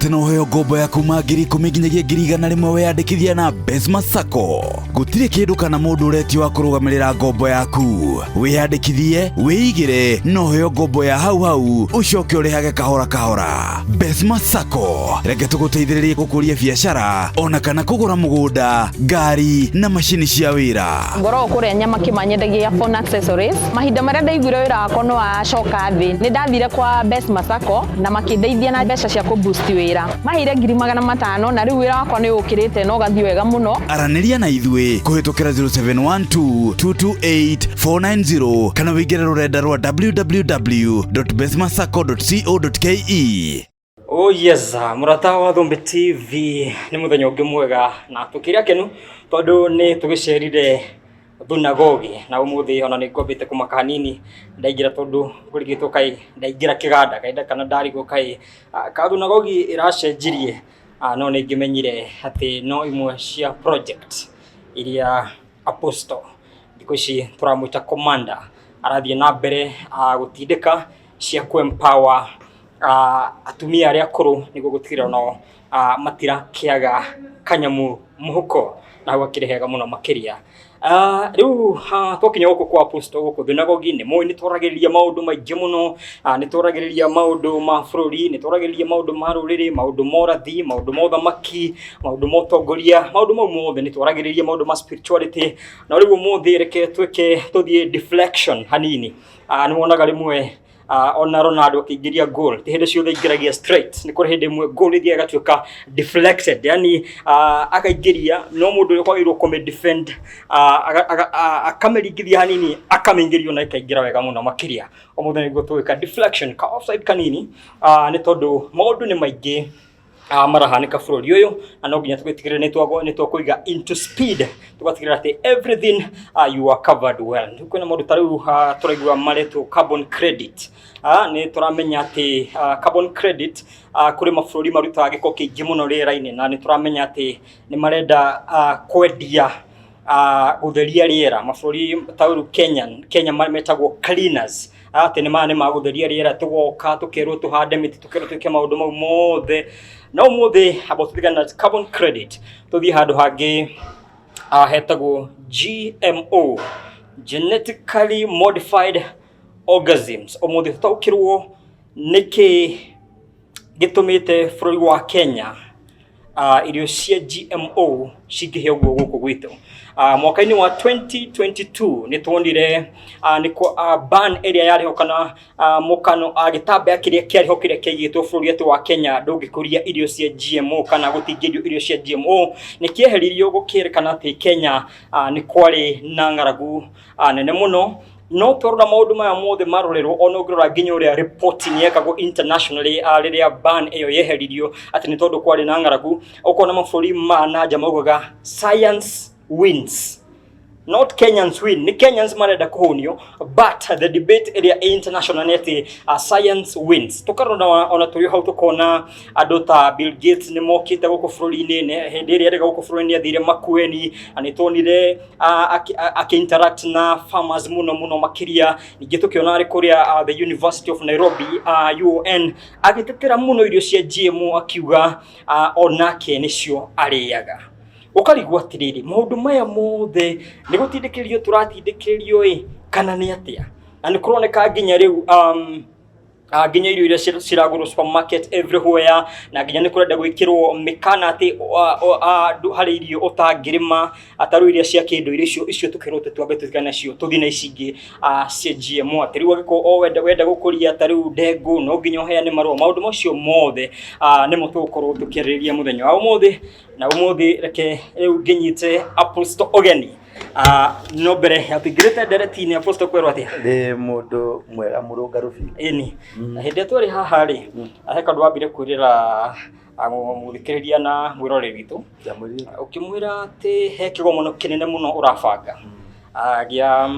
atĩ no heo ngombo ya kuma 10,000 nginyagia 100,000 weyandĩkithia na Besma Sacco. Gũtirĩ kĩndũ kana mũndũ ũretio wa kũrũgamĩrĩra ngombo yaku. Wĩyandĩkithie, wĩigĩre, no heo ngombo ya hau ũcoke ũrĩhage kahora kahora. Besma Sacco, reke tũgũteithĩrĩrie gũkũria biacara ona kana kũgũra mũgũnda, ngari na macini cia wĩra. Ngoro kũrĩa nyama kĩmanyendagia phone accessories. Mahinda marĩa ndaiguire wĩra wakwa no acoka thĩ. Nĩ ndathire kwa Besma Sacco na makĩndeithia na mbeca cia kũboost wĩra. Maheire 500,000 na rĩu wĩra wakwa nĩ ũkĩrĩte na ũgathiĩ wega mũno. Aranĩria na ithuĩ kũhĩtũkĩra 0712-228-490 kana wĩingĩre rũrenda rwa www.besmasacco.co.ke. Oh yes, murata wa Thombe TV ni muthenya ungi mwega na tukiria kenu tondu ni tugicerire thunagogi na umuthi ona ni ngombite kumaka hanini ndaingira tondu kurigitwo kai ndaingira kiganda kaida kana ndarigo kai ka thunagogi iracenjirie no ni ngimenyire ati no imwe cia project iria Apostle dikoshi turamuita commander arathie na mbere gutindika cia ku empower atumia aria akuru nigo gutikira no matira kiaga kanyamu muhuko na gwakirehega muno makiria riu twakinya guku kwa Apostle guku thunagogi ni moi ni twaragiriria maundu maingi muno ni twaragiriria maundu ma bururi ni twaragiriria maundu ma ruriri maundu morathi maundu mothamaki maundu motongoria maundu mau mothe ni twaragiriria maundu ma spirituality na riu muthi reke tuthie deflection hanini ni wonaga rimwe ona Ronaldo akiingiria goal hinde ciothe ingiragia straight ni kuri hinde mwe goal ithia gatuika deflected yani akaingiria no mundu uri kwagirwo kome defend akameringithia hanini akamengirio na ikaingira wega muno makiria omuthe niguo tuika deflection ka offside kanini ni tondu maundu ni maingi marahanika bururi uyu na no nginya tugwitigire ni twakuiga into speed tugatigirira ati everything you are covered well kwina maundu tariu turaigua maretu carbon credit ni turamenya ati carbon credit kuri mabũrũri marutaga gĩko kĩingĩ mũno rĩera-inĩ na ni turamenya ati ni marenda kwendia gutheria rĩera mabũrũri tauru Kenya metagwo cleaners ati ni magutheria rĩera tugoka tukerwo tuhande miti tukerwo twike maundu mau mothe no mothe abotigana carbon credit tuthi handu hangi hetagwo GMO genetically modified organisms omothe tutaukirwo niki gitumite bũrũri wa Kenya irio cia GMO cingĩhe ũguo gũkũ gwitũ mwaka-inĩ wa 2022 ni tuonire niko ban area yariho kana mukano gitambe kiria kiariho kiria kiigitwo bũrũri wetu wa Kenya ndũngĩkũria irio cia GMO kana gũtingĩendio irio cia GMO ni kieheririo gũkĩrĩkana ati Kenya ni kwari na ng'aragu nene muno no torora maundu maya mothe marorerwo ono ngirora nginya uria reporting yekagwo internationally riria ban iyo yeheririo ati ni tondu kwari na ng'aragu ukona mabũrũri ma nanja maugaga science wins not Kenyans win ni Kenyans marenda kuhunio but the debate area international neti science wins tukarona ona tuyo hau tukona andu ta Bill Gates ni mokite guku bũrũri-inĩ hindi ĩrĩa erega guku bũrũri-inĩ athire Makueni anitonire interact na farmers muno makiria ningi tukiona ari kuria the University of Nairobi UON agitetera muno irio cia GMO akiuga onake nicio ariaga ukarigwa atiriri maundu maya mothe ni gutindikiririo turatindikiririo kana ni atia na ni kuroneka nginya riu nginya irio iria ciragurwo supermarket everywhere na nginya ni kurenda gwikirwo mikana ati hari irio utangirima ataru iria cia kindu icio tukirote twambe tuthikana nacio tuthi na icingi cia GMO atiriwa giko wenda gukuria taru ndengu no nginya uheane marua maundu macio mothe ni mutukorwo tukiriria muthenya wa umuthi na umuthi reke riu nginyite Apostle ogeni no bere atigirete dereti-inĩ Apostle kwerwo atia ndi mundu mwega murungaru biũ ini hindi twari haha ri aheka ndwambire kwirira muthikiriria na mwirore witu ukimwira ati he kigomono kinene muno urabanga agia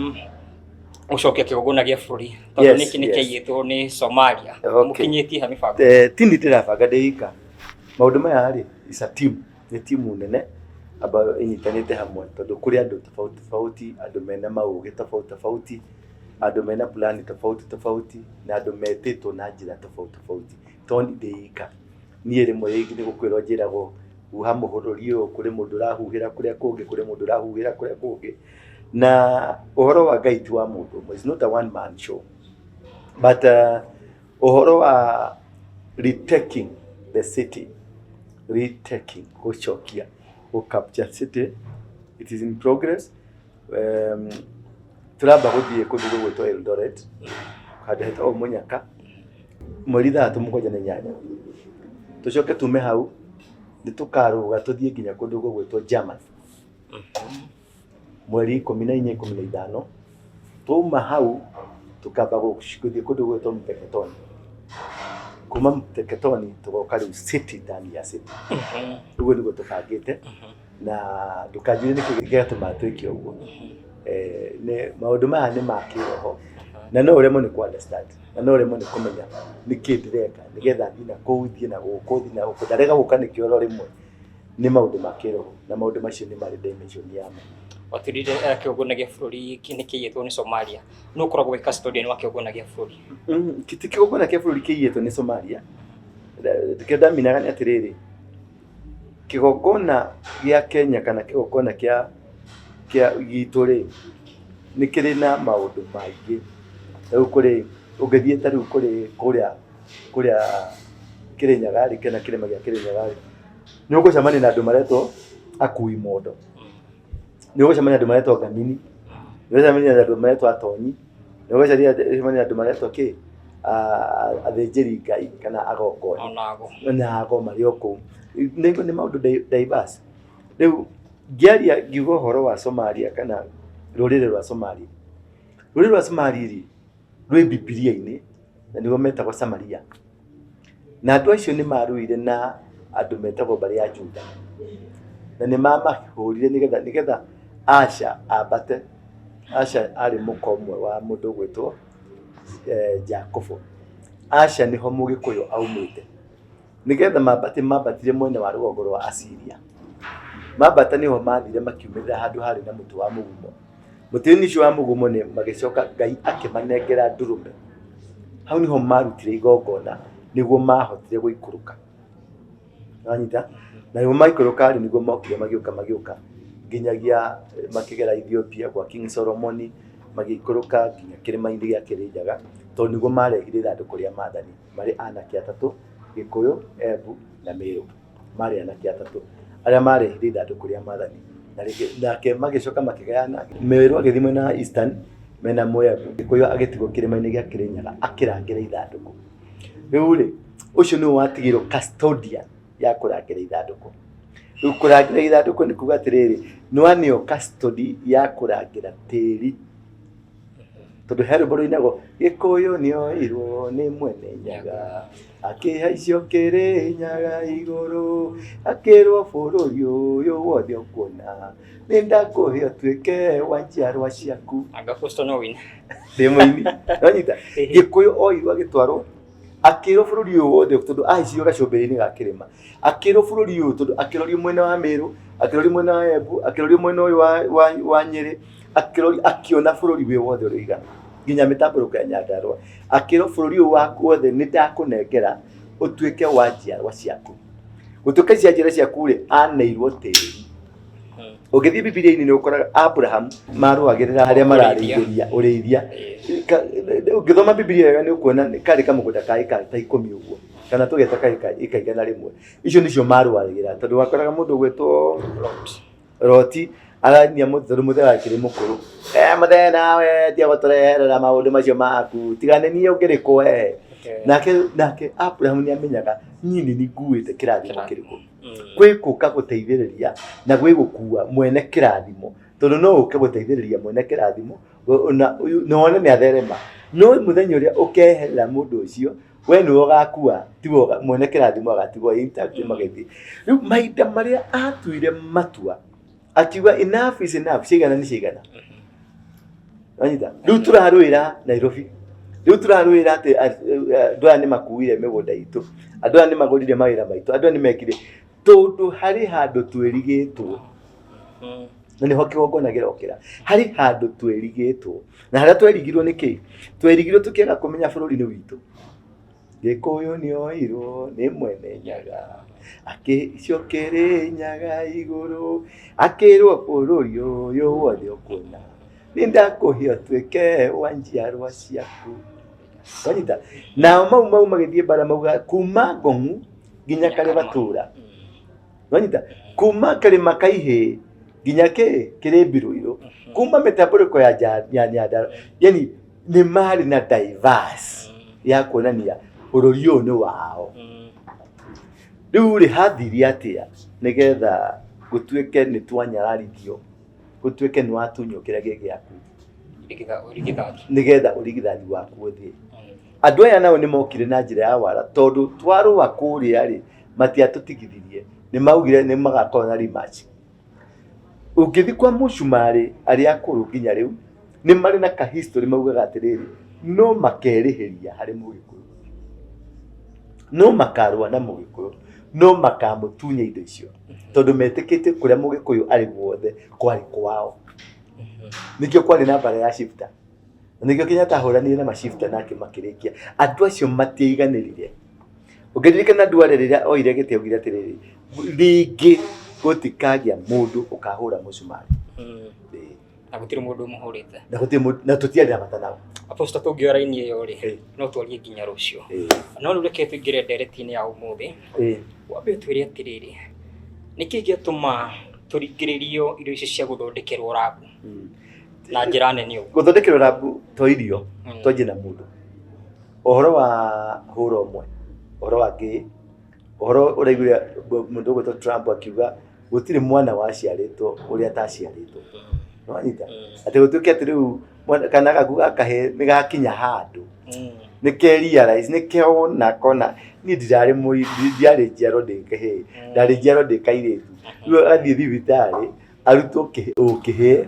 ucokia kigogona gia bũrũri tondu niki ni kiyitwo ni Somalia mukinyitie ha mibango tindi ndirabanga ndeika maundu maya ri is a team ni timu nene aba inyitanite hamwe tondu kuri andu tofauti andu mena mauge tofauti andu mena plan tofauti na andu metitwo na njira tofauti tondi ndeika niĩ rĩmwe rĩngĩ nĩ gũkwĩrwo njĩragwo huha mũhũrũri ũyũ, kũrĩ mũndũ ũrahuhĩra kũrĩa kũngĩ, kũrĩ mũndũ ũrahuhĩra kũrĩa kũngĩ, na ũhoro wa Ngai ti wa mũndũ ũmwe, it's not a one man show, but ũhoro wa retaking the city, retaking, gũcokia, capture city, it is in progress. Turamba gũthiĩ kũndũ gwĩtwo Eldoret, handũ hetagwo Mũnyaka, mweri 3/8, tucoke tume hau nĩ tũkarũga tũthiĩ nginya kũndũ gwĩtwo German, mweri 14-15, tuma hau tukamba gũthiĩ kũndũ gwĩtwo Mpeketoni, kuma Mpeketoni tugoka rĩu city ndani ya city, ũguo nĩguo tũbangĩte, na ndũkanjũrie nĩkĩ gĩgatũma twĩke ũguo. Nĩ maũndũ maya nĩ ma kĩroho, na no ũremwo nĩ ku-understand, na no ũremwo nĩ kũmenya nĩkĩ ndĩreka, nĩgetha thiĩ na kũu, thiĩ na gũkũ, thiĩ na gũkũ, ndarega gũka nĩ kĩoro rĩmwe. Nĩ maũndũ ma kĩroho, na maũndũ macio nĩ marĩ dimension yamo. Watirire kĩũngano gĩa bũrũri nĩ kĩiyĩtwo nĩ Somalia, no ũkoragwo wĩ custodian wa kĩũngano gĩa bũrũri? Ti kĩũngano gĩa bũrũri kĩiyĩtwo nĩ Somalia, kĩrĩa ndaminaga nĩ atĩrĩrĩ, kĩgongona gĩa Kenya kana kĩgongona kĩa gitũ rĩ, nĩ kĩrĩ na maũndũ maingĩ. Rĩu kũrĩ ũngĩthiĩ ta rĩu kũrĩa Kĩrĩnyaga rĩ, kana kĩrĩma gĩa Kĩrĩnyaga rĩ, nĩ ũgũcemania na andũ maretwo akui mondo, nĩ ũgũcemania na andũ maretwo ngamini, nĩ ũgũcemania na andũ maretwo atonyi, nĩ ũgũcemania na andũ maretwo athĩnjĩri Ngai kana agongoni, na ago marĩ o kũu. Nĩ maũndũ diverse. Rĩu ngĩaria ngiuga ũhoro wa Somalia kana rũrĩrĩ rwa Somalia, rũrĩrĩ rwa Somalia rĩ, rwĩ Bibilia-inĩ na nĩguo metagwo Samaria, na andũ acio nĩ marũire na andũ metagwo mbarĩ ya Juda, na nĩ mamahũrire nĩgetha Asha ambate. Asha arĩ mũka ũmwe wa mũndũ gwĩtwo Jacobo. Asha nĩho Mũgĩkũyũ aumĩte, nĩgetha mambatire mwena wa rũgongo rwa Asiria. Mambata nĩho mathire makiumĩrĩra handũ harĩ na mũtĩ wa mũgumo. Mũtĩ ũcio wa mũgumo nĩ magĩcoka Ngai akĩmanengera ndũrũme. Hau nĩho marutire igongona nĩguo mahotire gũikũrũka. Wanyita? Na nĩguo maikũrũka rĩ, nĩguo mokire magĩũka nginyagia makĩgera Ethiopia kwa King Solomon, magĩikũrũka nginya kĩrĩma-inĩ gĩa Kĩrĩnyaga, tondũ nĩguo marehire ithandũkũ rĩa Maathani, marĩ anake atatũ, Gĩkũyũ, Embu na Mĩrũ. Marĩ anake atatũ arĩa marehire ithandũkũ rĩa Maathani, nake magĩcoka makĩgayana. Mĩrũ agĩthiĩ mwena wa Eastern mena Moabu, Gĩkũyũ agĩtigwo kĩrĩma-inĩ gĩa Kĩrĩnyaga akĩrangĩra ithandũkũ. Rĩu rĩ, ũcio nĩwe watigirwo custodian ya kũrangĩra ithandũkũ. Rĩu kũrangĩra ithandũkũ nĩ kuuga atĩrĩrĩ, nĩyo custody ya kũrangĩra tĩri, tondũ he rwĩmbo rũinagwo, Gĩkũyũ nĩoirwo nĩ mwene Nyaga, akĩhaicio Kĩrĩnyaga igũrũ, akĩrwo bũrũri ũyũ wothe ũkuona, nĩ ndakũhe ũtuĩke wa njiarwa ciaku. Anga Posto no win. Ndĩ mũini. Wanyita? Gĩkũyũ oirwo agĩtwarwo, akĩrwo bũrũri ũyũ wothe, tondũ ahaicirio gacũmbĩrĩ-inĩ ga kĩrĩma, akĩrwo bũrũri ũyũ, tondũ akĩrorio mwena wa Mĩrũ, akĩrorio mwena wa Embu, akĩrorio mwena ũyũ wa Nyĩrĩ, akĩona bũrũri ũyũ wothe ũrĩ igana, nginya mĩtambũrũko ya Nyandarũa, akĩrwo bũrũri ũyũ waku wothe nĩ ndakũnengera ũtuĩke wa njiarwa ciaku. Gũtuĩka cia njiarwa ciaku rĩ, aneirwo tĩri. Ũngĩthiĩ Bibilia-inĩ nĩ ũkoraga Abraham marũagĩrĩra harĩa mararĩithĩria ũrĩithia. Ũngĩthoma Bibilia wega nĩ ũkuona karĩ kamũgũnda ka ĩka ta 10 ũguo, kana tũgeta ka ĩka 100. Icio nĩcio marũagĩrĩra, tondũ wakoraga mũndũ gwĩtwo Loti arania mũthĩ wakĩrĩ mũkũrũ, mũthee nawe tia gũtũreherera maũndũ macio maku, tigane niĩ ũngĩrĩkwo. Nake Abraham nĩ amenyaga niĩ nĩ nguĩte kĩrathimo kĩrĩkũ, gwĩ gũka gũteithĩrĩria na gwĩ gũkua mwene kĩrathimo, tondũ no ũke gũteithĩrĩria mwene kĩrathimo na wone nĩ atherema, no mũthenya ũrĩa ũkeherera mũndũ ũcio, we nĩwe ũgakua, tiwe mwene kĩrathimo agatigwo intact magĩthiĩ. Rĩu mahinda marĩa atuire matua akiuga enough is enough, cigana nĩ cigana. Wanyita? Rĩu tũrarũĩra Nairobi, rĩu tũrarũĩra atĩ andũ aya nĩ makuire mĩgũnda itũ, andũ aya nĩ magũrire mawĩra maitũ, andũ aya nĩ mekire, tondũ harĩ handũ twĩrigĩtwo, na nĩho kĩgongona gĩrokĩra. Harĩ handũ twĩrigĩtwo, na harĩa twerigirwo nĩ kĩĩ? Twerigirwo tũkĩaga kũmenya bũrũri nĩ witũ. Gĩkũyũ nĩoirwo nĩ mwene Nyaga, agĩcokere Nyaga igũrũ, akĩrwo bũrũri ũyũ wothe ũkuona, nĩndakũhe ũtuĩke wa njiarwa ciaku. Wanyita nao mau magĩthiĩ mbara mauga kuma Ngong'u nginya Karibatũra. Wanyita kuma Kĩrĩma Kaihĩ nginya Kĩrĩmbi Rũirũ, kuma mĩtambũrũko ya Nyandarua, yani nĩ marĩ na diverse ya kuonania bũrũri ũyũ nĩ wao. Rĩu rĩ hathiria atĩa nĩgetha gũtuĩke nĩ twanyararithio, gũtuĩke nĩ watunywo kĩrĩa gĩ gĩaku nĩgetha ũrigithathi waku ũthiĩ. Andũ aya nao nĩ mokire na njĩra ya wara, tondũ twarũa kũrĩa rĩ matiatũtigithirie, nĩ maugire nĩ magakorwo na rematch. Ũngĩthiĩ kwa mũcumarĩ arĩa akũrũ nginya rĩu nĩ marĩ na ka history maugaga atĩrĩrĩ, no makerĩhĩria harĩ Mũgĩkũyũ, no makarũa na Mũgĩkũyũ, no makamũtunya indo icio, tondũ metĩkĩtie kũrĩa Mũgĩkũyũ arĩ guothe kwarĩ kwao. Nĩkĩo kwarĩ na mbara ya shifter, nĩkĩo Kenyatta ahũranire na mashifter nake makĩrĩkia. Andũ acio matiaiganĩrire. Ũngĩririkana Duale rĩrĩa oire gĩtĩ augire atĩrĩrĩ, rĩngĩ gũtikagĩa mũndũ ũkahũra mũcumarĩ. Na gũtirĩ mũndũ ũmũhũrĩte. Na gũtirĩ mũndũ, na tũtiarĩ na bata nao. Aposta tũngĩoya raini ĩyo rĩ, no twarie nginya rũciũ. No rĩu reke tũingĩre ndereti-inĩ ya ũmũthĩ. Wambe twĩre atĩrĩrĩ, nĩkĩ gĩatũma tũringĩrĩrio irio ici cia gũthondekerwo rabu na njĩra nene ũguo? Gũthondekerwo rabu to irio, twanjie na mũndũ. Ũhoro wa hũra ũmwe, ũhoro wa ngĩ, ũhoro ũraiguire mũndũ ũgwĩtwo Trump akiuga gũtirĩ mwana waciarĩtwo ũrĩa ataciarĩtwo. Nĩwanyita atĩ gũtuĩke atĩ rĩu kana gaku gakahe nĩ gakinya handũ nĩkerealize nĩkeona kona niĩ ndirarĩ njiarwo ndĩ kĩhĩĩ, ndarĩ njiarwo ndĩ kairĩtu. Rĩu athiĩ thibitarĩ arutwo ũkĩhĩĩ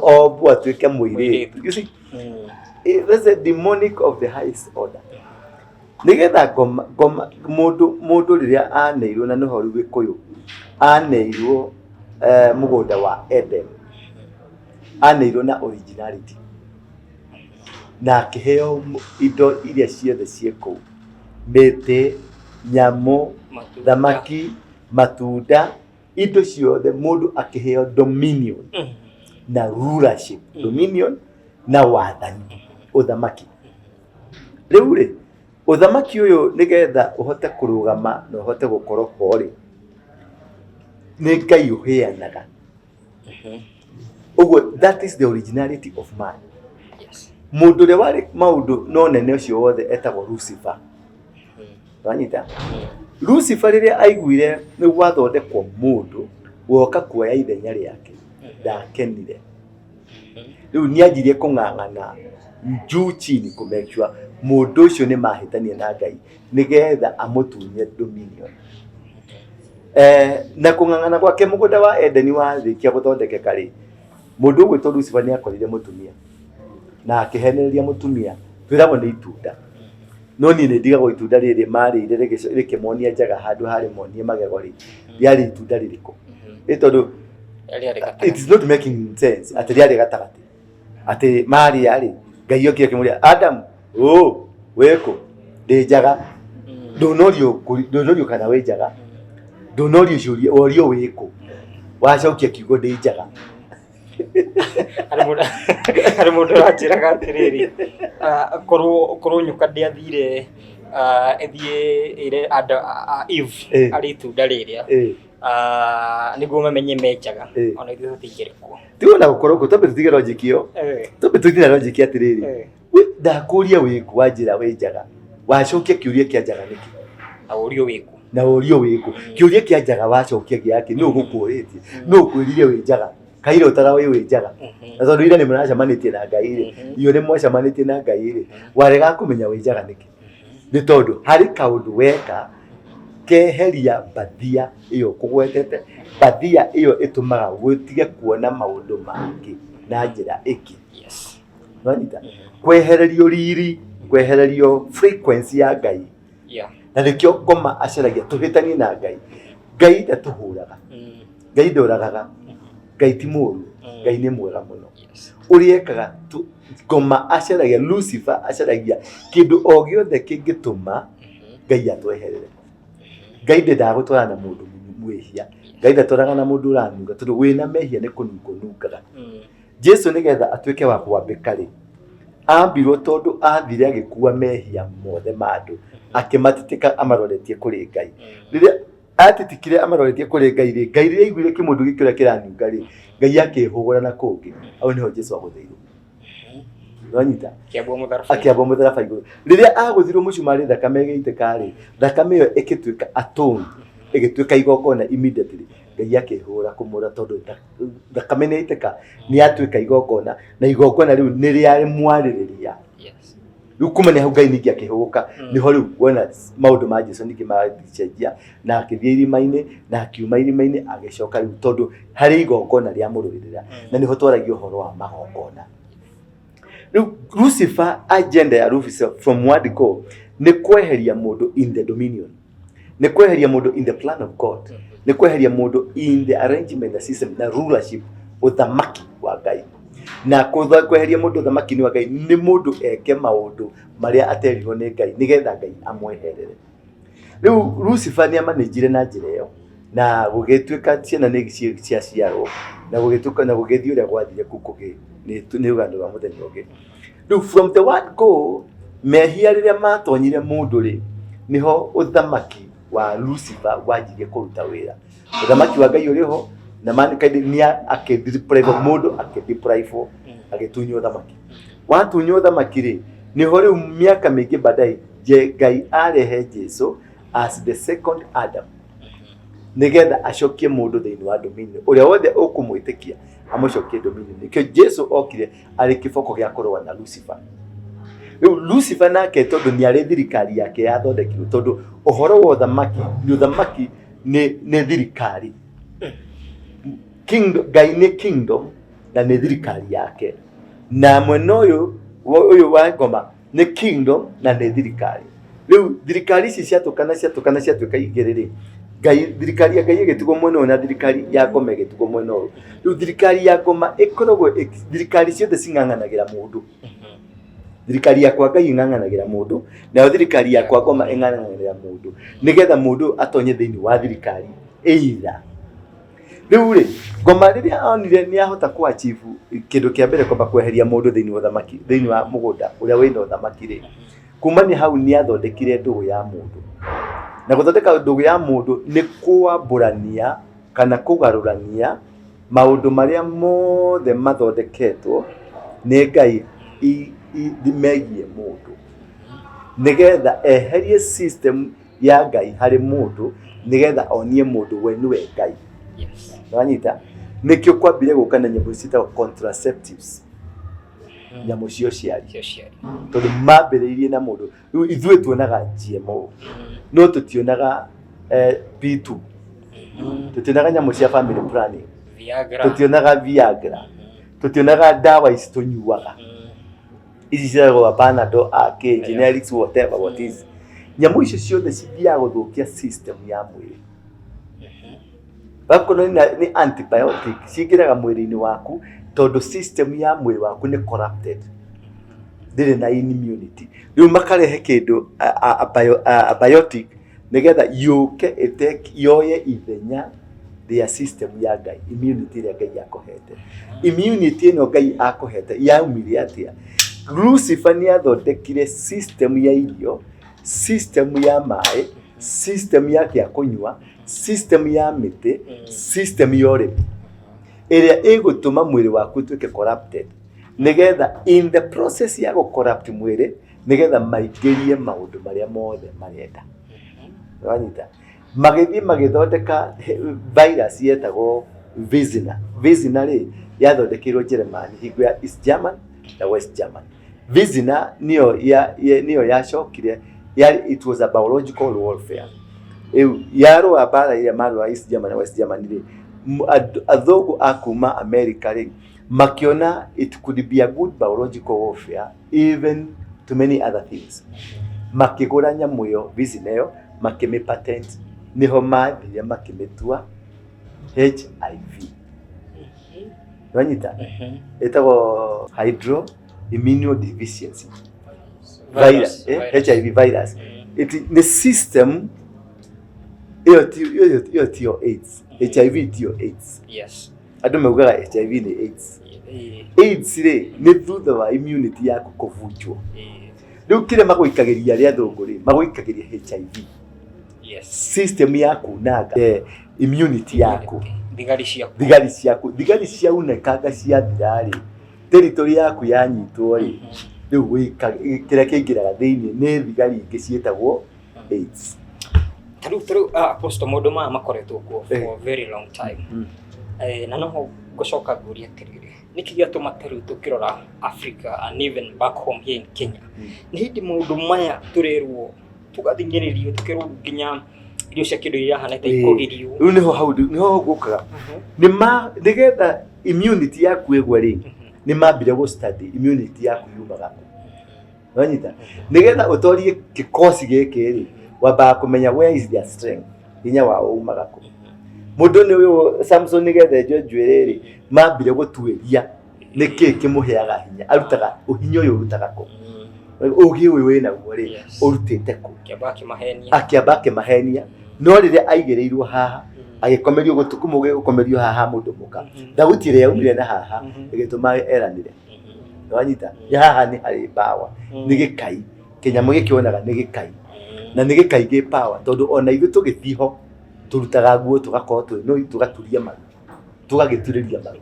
ombu atuĩke mũirĩtu. You see, that's a demonic of the highest order. Nĩgetha mũndũ rĩrĩa aneirwo, na nĩho rĩu Gĩkũyũ aneirwo mũgũnda wa Eden, aneirwo na originality, na akĩheo indo iria ciothe ciĩ kũu, mĩtĩ, nyamũ, thamaki, matunda, indo ciothe, mũndũ akĩheo dominion na rulership, dominion na wathani, ũthamaki. Rĩu rĩ ũthamaki ũyũ nĩgetha ũhote kũrũgama na ũhote gũkorwo ho rĩ, nĩ Ngai ũheanaga. Ũguo that is the originality of man. Mũndũ ũrĩa warĩ maũndũ no nene ũcio wothe etagwo Lucifer. Wanyita Lucifer rĩrĩa aiguire nĩ gwathondekwo mũndũ woka kuoya ithenya rĩake, ndakenire. Rĩu nĩanjirie kũng'ang'ana juu chini ku make sure mũndũ ũcio nĩ mahĩtania na Ngai nĩgetha amũtunye dominion. Na kũng'ang'ana gwake mũgũnda wa Edeni warĩkia gũthondekeka rĩ, mũndũ ũgwĩtwo Lucifer nĩakorire mũtumia na akĩhenereria mũtumia, twĩragwo nĩ itunda. No niĩ nĩndigagwo itunda rĩrĩ marĩire rĩkĩmonia njaga handũ harĩ monie magego rĩ, rĩarĩ itunda rĩrĩkũ? Tondũ it is not making sense atĩ rĩarĩ gatagatĩ, atĩ marĩa rĩ Ngai okire akĩmũria Adam, wĩkũ? Ndĩ njaga. Ndũnorio kana wĩ njaga, ndũnorio ciũria worio wĩkũ, wacokia kiugo ndĩ njaga. Harĩ mũndũ wanjĩraga atĩrĩrĩ, korwo nyoka ndĩathire ĩthiĩ ĩre Eve arĩ itunda rĩrĩa nĩguo mamenye menjaga, ona ithuĩ tũtingĩrĩ kuo. Tiwona gũkorwo kuo, twambe tũtige logic ĩyo, twambe tũtige na logic atĩrĩrĩ, ndakũria wĩkũ wanjĩra wĩ njaga, wacokia kĩũria kĩa njaga nĩkĩ? Na ũrio wĩkũ kĩũria kĩa njaga wacokia gĩake nĩ ũgũkũrĩtie, nĩ ũkwĩrire wĩ njaga, kaira ũtarawĩ wĩ njaga. Na tondũ ira nĩ mũracemanĩtie na Ngai rĩ, iyo nĩ mwacemanĩtie na Ngai rĩ, warega kũmenya wĩ njaga nĩkĩ? Nĩ tondũ harĩ kaũndũ weka keheria bathia ĩyo kũgwetete, bathia ĩyo ĩtũmaga gũtige kuona maũndũ mangĩ na njĩra ĩngĩ. Wanyita kwehererio riri, kwehererio frequency ya Ngai. Na nĩkĩo Ngoma acaragia tũhĩtanie na Ngai. Ngai ndatũhũraga, Ngai ndoragaga, Ngai ti mũũru, Ngai nĩ mwega mũno. Ũrĩa ekaga ngoma acaragia Lucifer acaragia kindu o giothe kingituma Ngai atweherere. Ngai ndagutwara na mundu mwihia, Ngai ndatwaraga na mundu uranunga tondu wina mehia ni kunungaga. Jesu nigetha atuike wa kwambika ri ambirwo tondu athire agikua mehia mothe mandu akimatitika amaroretie kuri Ngai. Riria atitikire amaroretie kuri Ngai ri Ngai ri aiguire kimundu gikira kiranunga ri Ngai akihugura na kungi au niho Jesu aguthiirwo. Nonyita akiabwo mutharaba iguru riria aguthirwo mucumari thakame giiteka ri thakame iyo ikituika atone igituika igongona immediately Ngai akihura kumura tondu thakame ni iteka ni atuika igongona na igongona riu ni riari mwaririria. Riu kuma ni hau Ngai ningi akihuguka niho riu wona maundu ma Jesu ningi macenjia na akithie irima-ini na akiuma irima-ini agicoka riu tondu hari igongona ria mururirira na niho twaragio horo wa magongona. Lucifer agenda ya Lucifer from word go ni kweheria mundu in the dominion, ni kweheria mundu in the plan of God, ni kweheria mundu in the arrangement, the system na rulership uthamaki wa Ngai. Na kweheria mundu uthamaki ni wa Ngai ni mundu eke maundu maria aterirwo ni Ngai nigetha Ngai amweherere. Riu Lucifer ni amanejire na njira iyo na gugituika ciana ni cia ciarwo na gugituka na gugithio ria gwathire kukugi ni ugando wa muthenya ungi. Riu from the word go mehia riria matonyire mundu ri niho uthamaki wa Lucifer wajirie kuruta wira. Uthamaki wa Ngai uriho na mankind ni akideprive mundu akideprive agitunywo uthamaki. Watunywo uthamaki ri niho riu miaka mingi baadaye Ngai arehe Jesu as the second Adam nigetha acokie mundu thiini wa dominion uria wothe ukumwitikia amucokie dominion. Nikio Jesu okire ari kiboko gia kurwa na Lucifer. Riu Lucifer nake tondu ni ari thirikari yake yathondekirwo tondu uhoro wa uthamaki ni thirikari. Kingdom Ngai ni kingdom na ni thirikari yake na mwena uyu wa ngoma ni kingdom na ni thirikari. Riu thirikari ici ciatuika igiriri Ngai thirikari ya Ngai igitugo mwena na thirikari ya ngoma igitugo mwena uyu. Riu thirikari ya ngoma ikoragwo thirikari ciothe cing'ang'anagira mundu. Thirikari ya kwa Ngai ing'ang'anagira mundu na thirikari ya kwa ngoma ing'ang'anagira mundu nigetha mundu atonye thiini wa thirikari either. Riu ri ngoma riria onire ni ahota ku achieve kindu kia mbere kwamba kweheria mundu thiini wa thamaki thiini wa mugunda uria wina thamaki ri kuma ni hau ni athondekire ndugu ya mundu na guthondeka ndugu ya mundu ni kuamburania kana kugarurania maundu maria mothe mathondeketwo ni Ngai megie mundu nigetha eherie system ya Ngai hari mundu nigetha onie mundu we niwe Ngai. Wanyita nikio kwambire gukana nyambo cita contraceptives nyambo cio ciari tondu mambiriirie na mundu. Riu ithue tuonaga GMO no tutionaga P2 tutionaga nyambo cia family planning tutionaga Viagra tutionaga dawa ici tunyuaga ici cia Panadol generics whatever what is nyambo icio ciothe cithiaga guthukia system ya mwiri. Bakono ni antibiotic cingiraga mwiri-ini waku tondu system ya mwiri waku ni corrupted ndire na immunity. Riu makarehe kindu a biotic nigetha yuke yoye ithenya their system ya Ngai immunity ya Ngai akohete. Immunity no Ngai akohete yaumire atia. Lucifer ni athondekire system ya irio, system ya mai, system ya kia kunywa, system ya miti, system ya urimi iria igutuma mwiri waku tuike corrupted nigetha in the process ya corrupt mwiri nigetha maigirie maundu maria mothe marenda. Wanyita magithii magithondeka virus yetagwo Vizina. Vizina ri yathondekirwo Germany hingo ya East German na West German. Vizina niyo yacokire it was a biological warfare. Yaro abara ile maro wa East German na West German ri athogu akuma America ri makiona it could be a good biological warfare even to many other things. Makigura nyamu yo Vizina yo makime patent niho mathire makimetua HIV. Wanyita itago immunodeficiency virus, HIV virus. Ni system iyo tio AIDS. HIV tio AIDS. Yes. Andu maugaga HIV ni AIDS. AIDS ri ni thutha wa immunity yaku kuvunjwo. Riu kire maguikagiria ria thungu ri maguikagiria HIV. Yes. System yaku naga immunity yaku. Thigari ciaku nekanga ciathira ri territory yaku yanyitwo ri riu wika kira kingiraga thiini ni thigari ingi cietagwo AIDS. Taru Apostle Modo makoretwo kuo for a very long time. Na no gucoka nguri atiriri nikigia tumataru tukirora Africa and even back home here in Kenya. Ni hindi maundu maya turerwo tugathinyiririo tukirwo nginya irio cia kindu iria hana ta ikugirio. Riu niho gukaga nigetha immunity yaku igwe ri ni mambire go study immunity yaku yumaga. Wanyita nigetha utorie kikosi giki ri wamba kumenya where is their strength hinya wao umaga ku. Mundu ni uyu Samson nigetha njwire ri mambire gutuiria niki kimuheaga hinya arutaga uhinya uyu urutaga ku ugi uyu wina guo ri urutite ku akiambake mahenia no riria aigereirwo haha agikomerio gutukumu gukomerio haha mundu muka ndagutire yaumire na haha igituma eranire. Wanyita ya haha ni hari power ni gikai kinyamu gikionaga ni gikai na ni gikai gi power tondu ona ithu tugithiho turutaga guo tugakorwo twi no tugaturia maru tugagituriria maru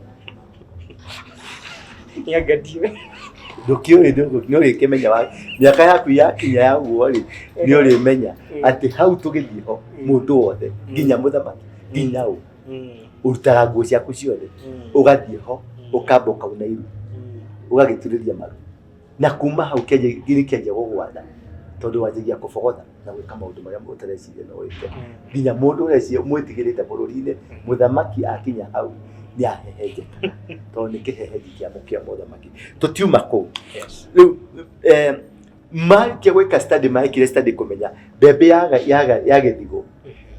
ya gadiwe Ndukio no rikimenya wa miaka yaku yakinya ya guo ri ni uri menya ati hau tugithiho mundu wothe nginya muthamaki nginya u urutaga guo ciaku ciothe ugathiho ukamboka unairu ugagituriria maru na kuma hau kenje gugwatha tondu wanjagia kubogotha na gwika maundu maria mutareciria no wike nginya mundu ureciria mwitigirite bururi-ini muthamaki akinya hau ni ahehejeka tondu ni kiheheji kia mukia muthamaki tutiuma ku. Riu marike gwika study maikire study kumenya bebe ya githigo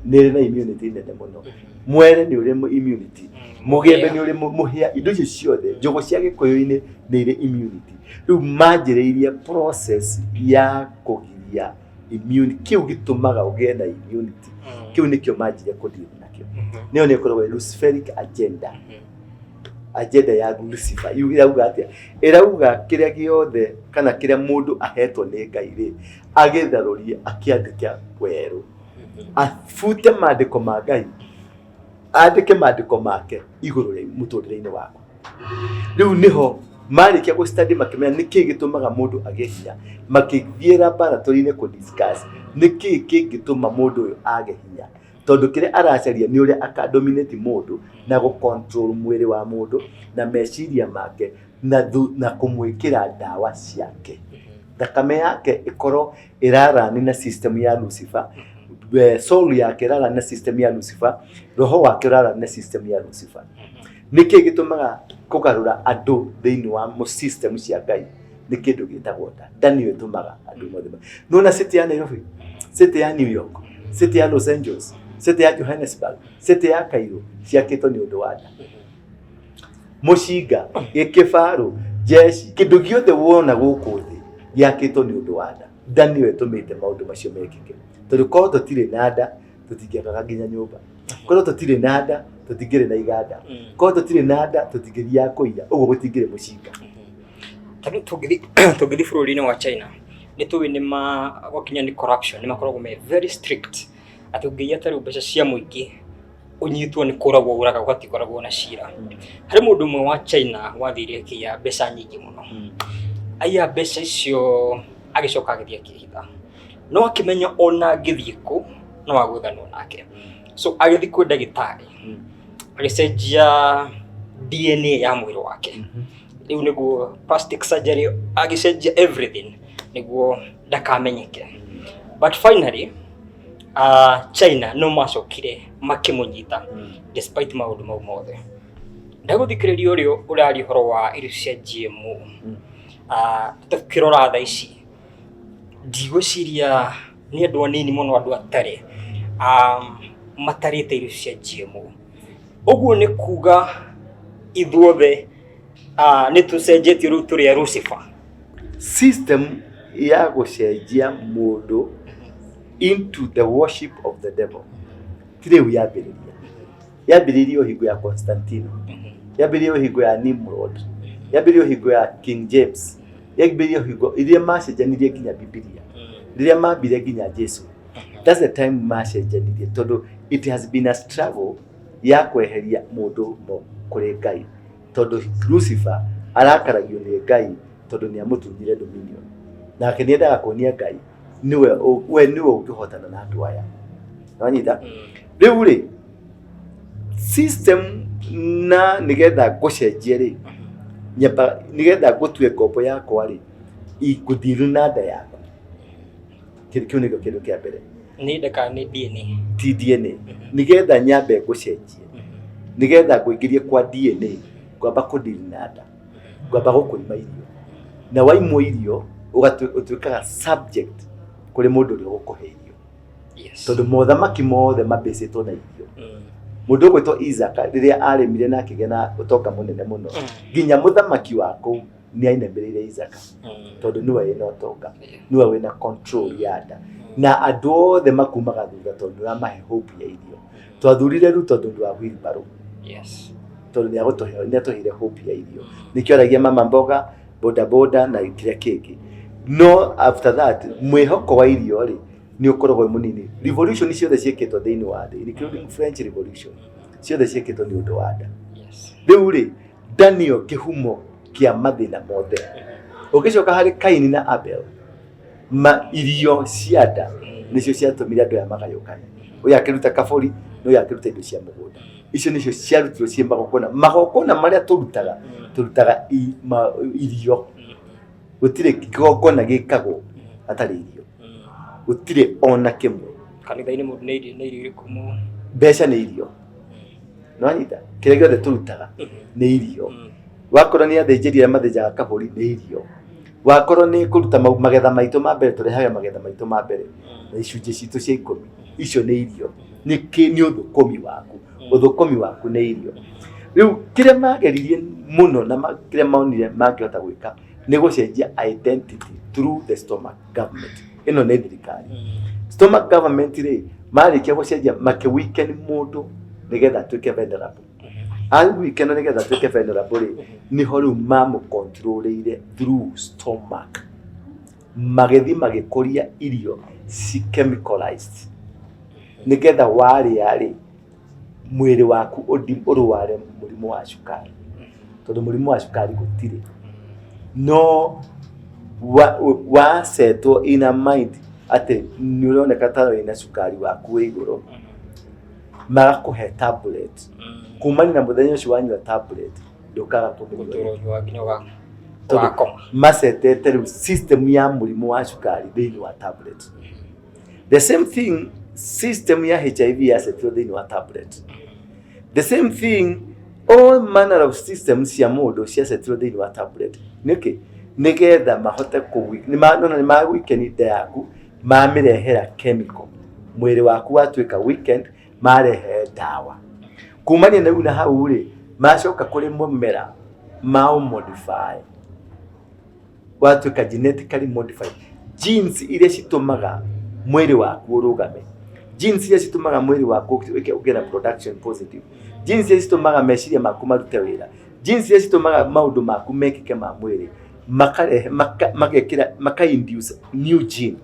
ni na immunity nene muno. Mwere ni uri immunity, mugembe ni uri muhia indo icio ciothe njogo cia gikuyu-ini ni iri immunity. Riu manjireirie process ya kugiria immune kiu gitumaga ugie na immunity kiu nikio manjire kudeal nakio nio ni korwo Luciferic agenda ya Lucifer irauga atia irauga kiria giothe kana kiria mundu ahetwo ni Ngai ri agitharurie akiandikia weru afute maandiko ma Ngai andike maandiko make iguru ri muturire-ini waku. Riu niho marikia go study makimenya niki gitumaga mundu agehinya makithie laboratory-ini ku discuss niki kingituma mundu uyu agehinya tondu kire aracaria ni uri akadominate mundu na go control mwiri wa mundu na meciria make na kumwikira dawa ciake thakame yake ikoro irarani na system ya Lucifer soul yake irarani na system ya Lucifer roho wake irarani na system ya Lucifer. Niki gitumaga kugarura andu thiini wa mo system cia Ngai ni kindu gitagwo Daniel tumaga andu mothe no na city ya Nairobi, city ya New York, city ya Los Angeles, city ya Johannesburg, city ya Cairo ciakitwo ni undu wa nda mushinga ikifaru jeshi kindu giothe wona guku thi giakitwo ni undu wa nda. Daniel tumite maundu macio mekike tondu ko tutire na nda tutingiaga nginya nyumba ko tutire na nda tutingire na iganda ko tutire na nda tutingiria kuiya ugo gutingire mushinga. Tabi tugithi bururi-ini wa China ni tuwi ni gwakinya ni corruption ni makoragwo me very strict ati ungiya tari mbeca cia muingi unyitwo ni kuragwo uraga gwatikoragwo na cira. Hari mundu mwe wa China wathirie kia mbeca nyingi muno aya mbeca icio agicoka agithia kihitha no akimenya ona ngithie ku no aguthanwo nake so agithi ku ndagitari agicenjia DNA ya mwiri wake riu niguo plastic surgery agicenjia everything niguo ndakamenyeke but finally China no macokire makimunyita despite maundu mau mothe. Ndaguthikiriria urio urari horo wa irio cia GMO tukirora tha ici ndigwiciria ni andu anini muno andu atare matarite irio cia GMO uguo ni kuga ithuothe ni tucenjetie riu turi Lucifer system ya gũcenjia mũndũ into the worship of the devil tire yambĩrĩirio hingo ya Constantine, yambĩrĩirio hingo ya Nimrod, yambĩrĩirio hingo ya King James, yambĩrĩirio hingo iria macenjanirie nginya Biblia, rĩrĩa mambire nginya Jesu. That's the time macenjanirie tondũ it has been a struggle ya kweheria mũndũ kũrĩ Ngai, tondũ Lucifer arakaragio nĩ Ngai tondũ nĩ amũtunyire dominion, nake nĩ endaga kuonia Ngai niwe ũngĩhotana na andũ aya. Wanyita rĩu rĩ system na nigetha gũcenjia rĩ nyamba nigetha gũtue ngombo yakwa rĩ ikũthiru na nda yaku kĩu nĩkĩo kĩndũ kĩa mbere ni ndaka ni DNA ti DNA nigetha nyambe gũcenjia nigetha ngũingĩrie kwa DNA ngwamba kũdili na nda ngwamba gũkũrima irio na waimwo irio ũgatuĩkaga subject kũrĩ mũndũ ũrĩa ũgũkũhe irio. Yes. Tondũ mothamaki mothe mabĩcĩtwo na irio. Mũndũ ũgwĩtwo Isaka rĩrĩa arĩmire na akĩgĩa na ũtonga mũnene mũno nginya mũthamaki wako nĩ ainemereire Isaka tondũ nĩwe wĩna ũtonga, nĩwe wĩna control ya nda na andũ othe makumaga thutha tondũ nĩwamahe hope ya irio. Twathurire Ruto tondũ wa wheelbarrow. Yes. Tondũ nĩatũheire hope ya irio. Nĩkĩo aragia mama mboga boda boda na kĩrĩa kĩngĩ. No after that mwĩhoko wa irio rĩ ni ũkoragwo mũnini. Revolution ciothe ciĩkĩtwo thĩinĩ wa thĩ, including French Revolution, ciothe ciĩkĩtwo nĩ ũndũ wa nda. Yes. Rĩu rĩ Daniel kĩhumo kĩa mathĩna mothe. Ũgĩcoka harĩ Kaini na Abel, irio cia nda nĩcio ciatũmire andũ aya magayũkane. Ũyũ akĩruta kabũri, na ũyũ akĩruta indo cia mũgũnda. Icio nĩcio ciarutirwo ciĩ magongona marĩa tũrutaga irio. Gũtirĩ kĩgongona gĩkagwo atarĩ irio. Gũtirĩ ona kĩmwe. Kanitha-inĩ mũndũ nĩ irio irĩkũ? Mbeca nĩ irio. Nĩwanyita kĩrĩa gĩothe tũrutaga nĩ irio. Wakorwo nĩ athĩnjĩri arĩa mathĩnjaga kabũri nĩ irio. Wakorwo nĩ kũruta magetha maitũ ma mbere tũrehaga magetha maitũ ma mbere na icunjĩ citũ cia 10 icio nĩ irio. Nĩ ũthũkũmi waku. Ũthũkũmi waku nĩ irio. Rĩu kĩrĩa mageririe mũno na kĩrĩa maonire mangĩhota gwĩka nĩ gũcenjia identity through the stomach government. Ĩno nĩ thirikari. Stomach government rĩ marĩkia gũcenjia makĩweaken mũndũ nĩgetha atuĩke venerable. Weaken nĩgetha atuĩke venerable rĩ niho rĩu mamũcontrolĩire through stomach. Magĩthi magĩkũria irio ci chemicalized nĩgetha warĩa rĩ mwĩrĩ waku ũrware mũrimũ wa cukari. Tondũ mũrimũ wa cukari gũtirĩ. No wasetwo in a mind ati nĩ ũroneka ta wĩna cukari waku wĩ igũrũ magakũhe tablet kumania na mũthenya ũcio wanyua tablet ndũkaga kũmĩnyua masetete rĩu system ya mũrimũ wa cukari thĩinĩ wa tablet. The same thing system ya HIV yasetirwo thĩinĩ wa tablet. The same thing all manner of systems cia mũndũ ciasetirwo thĩinĩ wa tablet. Nĩkĩ nĩgetha mahote nĩ magweaken nda yaku mamĩrehera chemical mwĩrĩ waku watuĩka weekend marehe ndawa kumania na una hau rĩ macoka kũrĩ mũmera modify watuĩka genetically modified genes iria citũmaga mwĩrĩ waku ũrũgame, genes iria citũmaga mwĩrĩ waku ũgĩe na production positive, genes iria citũmaga meciria maku marute wĩra, genes iria citũmaga maũndũ maku mekĩke ma mwĩrĩ makarehe maka-induce new gene,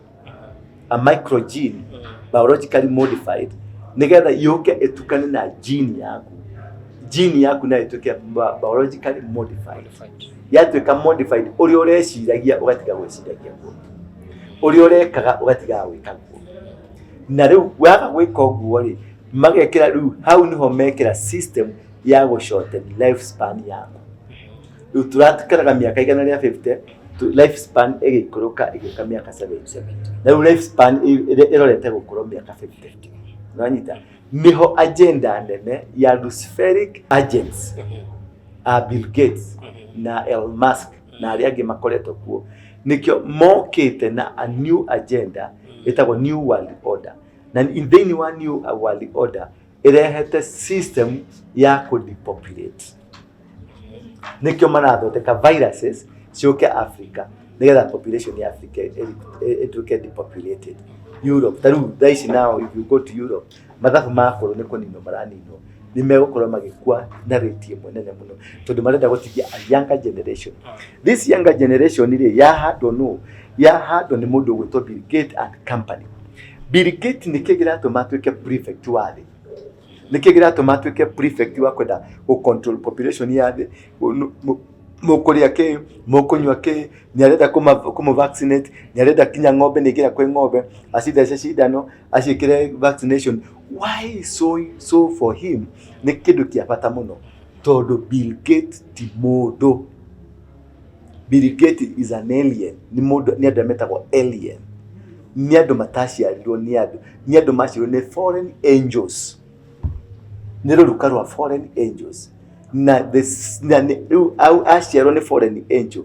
a micro gene biologically modified nĩgetha yũke ĩtukane na gene yaku na ĩtuĩke biologically modified. Yatuĩka modified ũrĩa ũreciragia ũgatiga gwĩciragia guo, ũrĩa ũrekaga ũgatiga gwĩka guo. Na rĩu waga gwĩka ũguo rĩ magekĩra rĩu hau niho mekĩra system ya gũshorten lifespan yaku. Rĩu tũratikaraga mĩaka 150 lifespan ĩgĩikũrũka ĩgĩũka mĩaka 70. Na rĩu lifespan ĩrorete gũkorwo mĩaka 50. Nanyita niho agenda nene ya luciferic agents Bill Gates na Elon Musk na arĩa angĩ makoretwo kuo nikio mokĩte na a new agenda ĩtagwo new world order. Na thĩinĩ wa new world order ĩrehete system ya kũdepopulate. Nikio marathondeka viruses ciũke Africa nigetha population ya Africa ituke depopulated. Europe taru daisi now, if you go to Europe, mathabu makoro ni kunino maranino ni megũkorwo magĩkua na rate imwe nene mũno tondũ marenda gũtithia a younger generation. This younger generation ri yahandwo nĩ mũndũ gwĩtwo Bill Gates and company. Bill Gates nĩ kĩgiratũma atuĩke prefect wa thĩ, nĩ kĩgiratũma atuĩke prefect wa kwenda gũ control population ya thĩ. Mũkũrĩa kĩ, mũkũnyua kĩ, nĩ arenda kũmũ vaccinate, nĩ arenda kinya ng'ombe nĩ ĩngĩra kwĩ ng'ombe acithece cindano aciĩkĩre vaccination. Why so for him nĩ kĩndũ kĩa bata mũno tondũ Bill Gates ti mũndũ. Bill Gates is an alien. Ni mũndũ, nĩ andũ metagwo alien, nĩ andũ mataciarirwo nĩ andũ maciarirwo nĩ foreign angels, nĩ rũruka rwa foreign angels. Na rĩu aciarwo nĩ foreign angel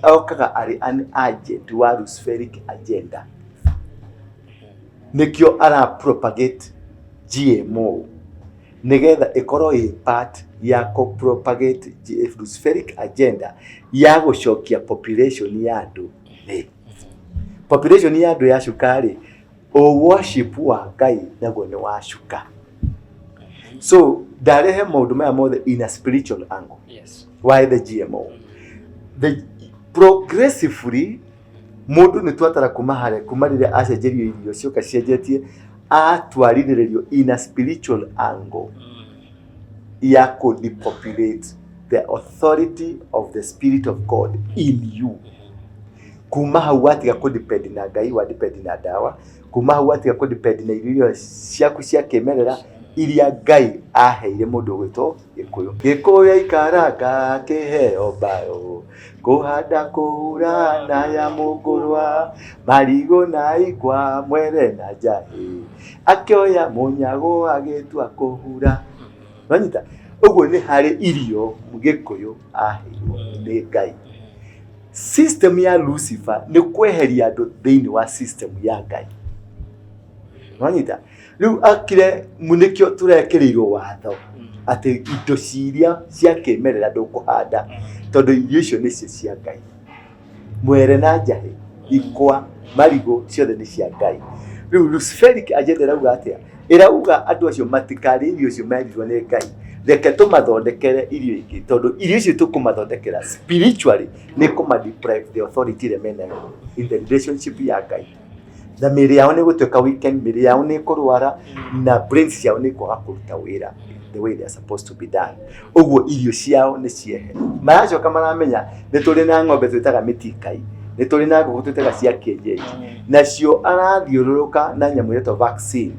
okaga arĩ an agent wa Luciferic agenda, nikio ara propagate GMO nigetha ikorwo ĩ part ya propagate Luciferic agenda ya gũcokia population ya andũ population ya andũ ya cukari o worship wa Ngai naguo nĩ wa cuka. So ndarehe maũndũ maya mothe in a spiritual angle. Yes. Why the GMO? The progressively mundu nĩ twatara kuma rĩrĩa acenjerio irio cioka cienjetie atwarithĩrĩrio in a spiritual angle ya ku depopulate the authority of the spirit of God in you. Kuma hau watiga ku depend na Ngai, wa depend na dawa. Kuma hau watiga ku depend na irio ciaku cia kĩmerera iria Ngai aheire mundu gwĩtwo Gĩkũyũ. Gĩkũyũ ikaranga kĩheo mbaũ, kũhanda kũhura na ya mũngũrwa, marigũ na ikwa, mwere na njahĩ, akĩoya mũnyago agĩtua kũhura. Wanyita ũguo nĩ harĩ irio Gĩkũyũ aheirwo nĩ Ngai. System ya Lucifer nĩ kweheria andũ thĩinĩ wa system ya Ngai. Wanyita rĩu akire mũnikio turekereirwo watho atĩ indo ciria cia kĩmerera ndũkũhanda tondũ irio icio nĩcio cia Ngai. Mwere na njahĩ, ikwa, marigũ ciothe nĩ cia Ngai. Rĩu Luciferic agenda rauga atĩa? Ĩrauga andũ acio matikarĩ irio icio merirwo nĩ Ngai, reke tũmathondekere irio ingĩ tondũ irio icio tũkũmathondekera spiritually nĩ kũma-deprive the authority remaining in the relationship ya Ngai. Na mĩĩrĩ yao nĩ gũtuĩka weekend, mĩĩrĩ yao nĩ kũrwara na brains ciao nĩ kwaga kũruta wĩra the way they are supposed to be done. Ũguo irio ciao nĩ ciehe. Maracoka maramenya nĩ tũrĩ na ng'ombe twĩtaga mĩtikai, nĩ tũrĩ na ngũkũ twĩtaga cia kĩenyeji, nacio arathiũrũrũka na nyamũ ĩretwo vaccine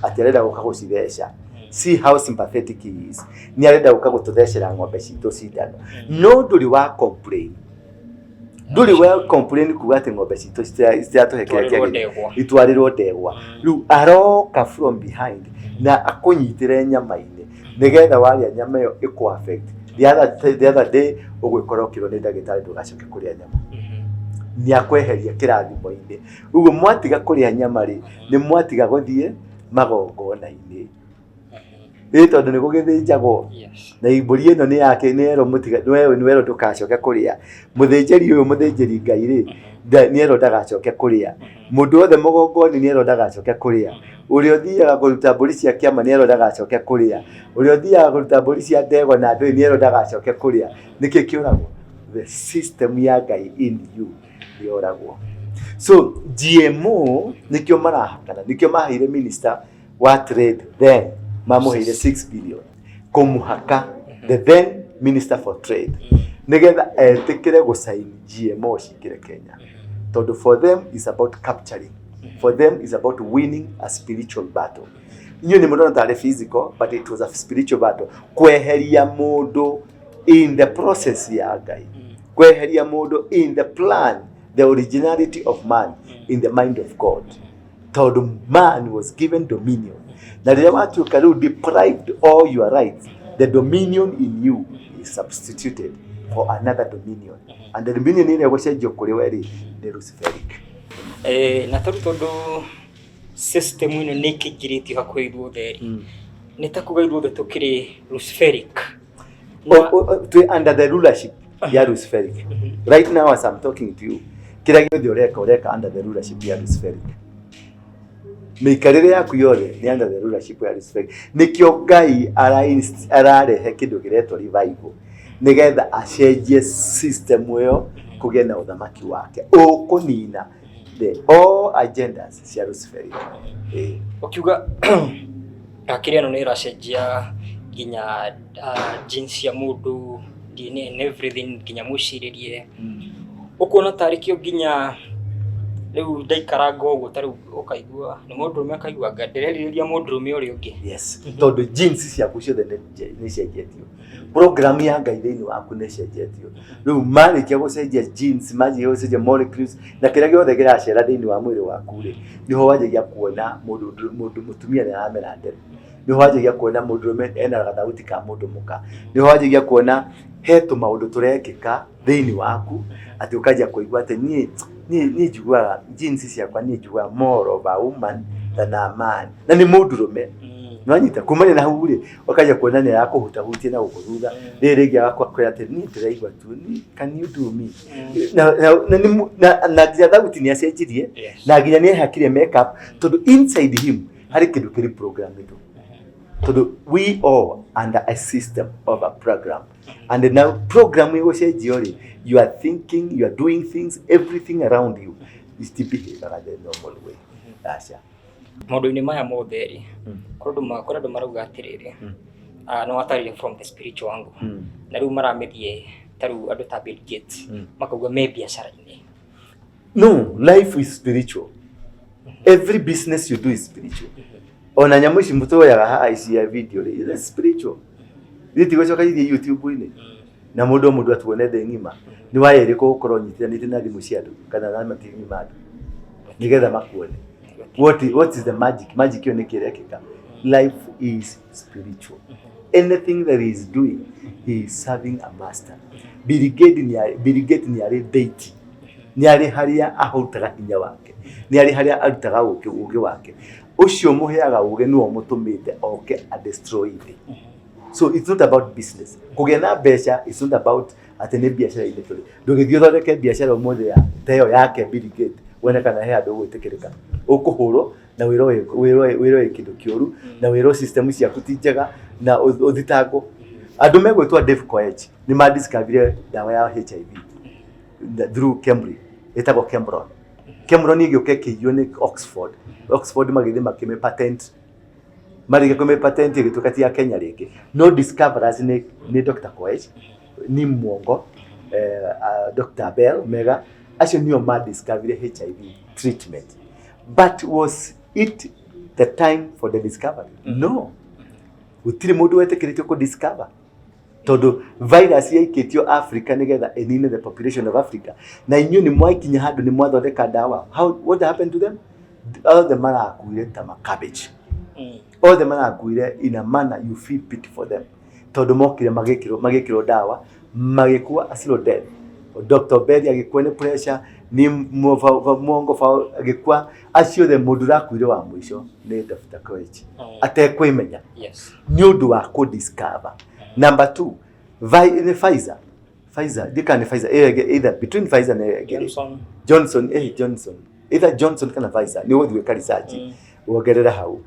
atĩ arenda gũka gũcitheca. See how sympathetic he is. Nĩ arenda gũka gũtũthecera ng'ombe citũ cindano. No ndũrĩ wa complain. Ndũrĩ wa complain kuga atĩ ng'ombe citũ citatũhekera kĩagĩrĩru itwarĩrwo ndegwa. Rĩu aroka from behind na akũnyitĩre nyama-inĩ nigetha warĩa nyama ĩyo ĩkũ affect. The other day ũgwĩkora ũkĩrwo nĩ ndagĩtarĩ ndũgacoke kũrĩa nyama. Nĩ akweheria kĩrathimo-inĩ. Ũguo mwatiga kũrĩa nyama rĩ, nĩ mwatiga gũthiĩ magongona-inĩ. Tondũ nĩ gũgĩthĩnjagwo na mbũri ĩno nĩ yake, nĩ yerwo mũtiga, nĩ werwo ndũgacoke kũrĩa. Mũthĩnjĩri ũyũ mũthĩnjĩri Ngai rĩ, nĩ yerwo ndagacoke kũrĩa. Mũndũ wothe mũgongoni nĩ yerwo ndagacoke kũrĩa. Ũrĩa ũthiaga kũruta mbũri cia kĩama nĩ yerwo ndagacoke kũrĩa. Ũrĩa ũthiaga kũruta mbũri cia ndegwa na ndũĩ nĩ yerwo ndagacoke kũrĩa. Nĩkĩ kĩũragwo? The system ya Ngai in you nĩyoragwo. So GMO nĩkĩo marahakana, nĩkĩo maheire minister wa trade then mamuheire 6 billion kumuhaka the then minister for trade nigetha etikire gusign GMO cikire Kenya. Tondu for them is about capturing, for them is about winning a spiritual battle. Inyo ni mundu ndare physical, but it was a spiritual battle. Kweheria mundu in the process ya Ngai, kweheria mundu in the plan, the originality of man in the mind of God. Tondu man was given dominion. Na rĩrĩa watuĩka rĩu deprived all your rights, the dominion in you is substituted for another dominion. And the dominion ĩrĩa gũcenjio kũrĩ we rĩ nĩ Luciferic. Na tondũ system ĩno nĩ ĩkĩingĩrĩtio hakuhĩ ithuothe rĩ, nĩ ta kuga ithuothe tũkĩrĩ Luciferic. Under the rulership ya Luciferic. Right now as I'm talking to you, kila gĩothe ũreka under the rulership ya Luciferic. Mĩikarĩre yaku yothe nĩ under the rulership ya Luciferic. Nĩkĩo Ngai ararehe kĩndũ kĩretwo revival, nĩgetha acenjie system ĩyo kũgĩa na ũthamaki wake ũkũnina all agendas cia Luciferic. Ukiuga akĩrĩa no nĩ ĩracenjia nginya jinsi ya mũndũ, DNA and everything, nginya mũcirĩrie ũkuona tarĩkio nginya rĩu ndaikaranga ũguo tarĩu ũkaigua nĩ mũndũrũme akaigua ndĩrerirĩria mũndũrũme ũrĩa ũngĩ. Yes, tondũ genes ciaku ciothe nĩ cenjetio, program ya Ngai thĩinĩ waku nĩ cenjetio. Rĩu marĩkia gũcenjia genes, marĩkia gũcenjia molecules na kĩrĩa gĩothe kĩracera thĩinĩ wa mwĩrĩ waku rĩ, nĩho wanjagia kuona mũndũ mũtumia nĩ aramera nderu, nĩho wanjagia kuona mũndũrũme ena gathauti ka mũndũ mũka, nĩho wanjagia kuona he tũmaũndũ tũrekĩka thĩinĩ waku atĩ ũkanjia kũigua atĩ niĩ njiguaga genes ciakwa niĩ njiguaga more of a woman than a man, na nĩ mũndũrũme. Nwanyita kumania na hau rĩ, ũkanjia kuona nĩ yakũhutahutia na gũkũ thutha rĩrĩ rĩngĩ agakwĩra atĩ niĩ ndĩraigua tu, can you do me? Na nginya thauti nĩ acenjirie na nginya nĩ ehakire makeup, tondũ inside him harĩ kĩndũ kĩrĩ programmed. Tondũ we all under a system of a program, and now program ĩgũcenjio rĩ, you are thinking, you are doing things, everything around you is to behave the normal way. Acha maũndũ-inĩ maya mothe rĩ, kũrĩ andũ marauga atĩrĩrĩ, no atarire from the spiritual angle, na rĩu maramĩthiĩ tarĩu andũ ta Bill Gates makauga me biacara-inĩ. No, life is spiritual. Every business you do is spiritual. Ona nyamũ ici mũtũoyaga haha ici ya video rĩ, is spiritual. Gĩtigũcoka ithiĩ YouTube-inĩ na mũndũ atuone thĩ ng'ima, nĩ wayerĩkwo gũkorwo nyitithanĩte na thimũ cia andũ kana na matigini ma andũ nĩgetha makuone. What is the magic? Magic ĩyo nĩ kĩrekĩka. Life is spiritual. Anything that he is doing, he is serving a master. Bill Gates nĩ arĩ deity, nĩ arĩ harĩa ahutaga hinya wake, nĩ arĩ harĩa arutaga ũũgĩ wake. Ucio muheaga ũũgĩ nĩwe mũtũmĩte oke a destroy thĩ. So it's not about business. Kũgĩa na mbeca, it's not about atĩ nĩ biacara-inĩ tũrĩ. Ndũgĩthiĩ ũthondeke biacara ũmũthĩ ya teyo yake Bill Gates wone kana he andũ gwĩtĩkĩrĩka. Ũkũhũrwo na wĩrwo kĩndũ kĩũru na wĩrwo system ciaku ti njega na ũthitangwo. Andũ megwĩtwo Dave Koech nĩ madiscovered dawa ya HIV through Cambridge, ĩtagwo Cameron. Cameron ĩgĩũka ĩkĩiywo nĩ Oxford magĩthiĩ makĩme patent. Marĩkia kũme patent ĩgĩtuĩka ti ya Kenya rĩngĩ. No discoverers nĩ Dr. Koech, ni Mwongo, Dr. Bell Mega, acio nĩo madiscovered HIV treatment. But was it the time for the discovery? No. Gũtirĩ mũndũ wetĩkĩrĩtio kũ-discover. Tondũ virus yaikĩtio Africa nĩgetha ĩnine the population of Africa. Na inyuĩ nĩ mwaikinya handũ nĩ mwathondeka dawa. What happened to them? All the marakuire ta cabbage. All the marakuire in a manner you feel pity for them. Tondũ mokire magĩkĩrwo dawa, magĩkua a slow death. Dr. Berry agĩkua nĩ pressure, ni Mwongo agĩkua, acio the mũndũ rakuire wa mũico nĩ Dr. Koech. Atekwĩmenya. Yes. Nĩ ũndũ wa kũ-discover. Number 2, Pfizer. Dika Pfizer, either between Pfizer and Johnson. Either Johnson kana Pfizer, ni wothe weka research. Wogerera hau.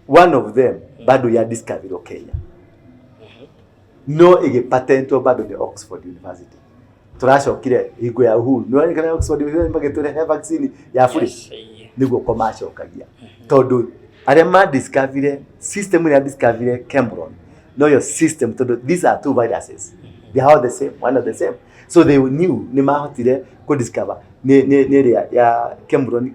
One of them bado ya discovery Kenya. No patentwo bado ni Oxford University. Turacokire hingo ya Uhuru. Ni wani kana Oxford University magĩtũrehe vaccine ya free. Niguo komacokagia. Tondũ arĩa discovery system ya discovery Cameron. Know your system. These are two viruses. They are all the same, one of the same. So they knew ni mahotire ko discover ni ya Cameron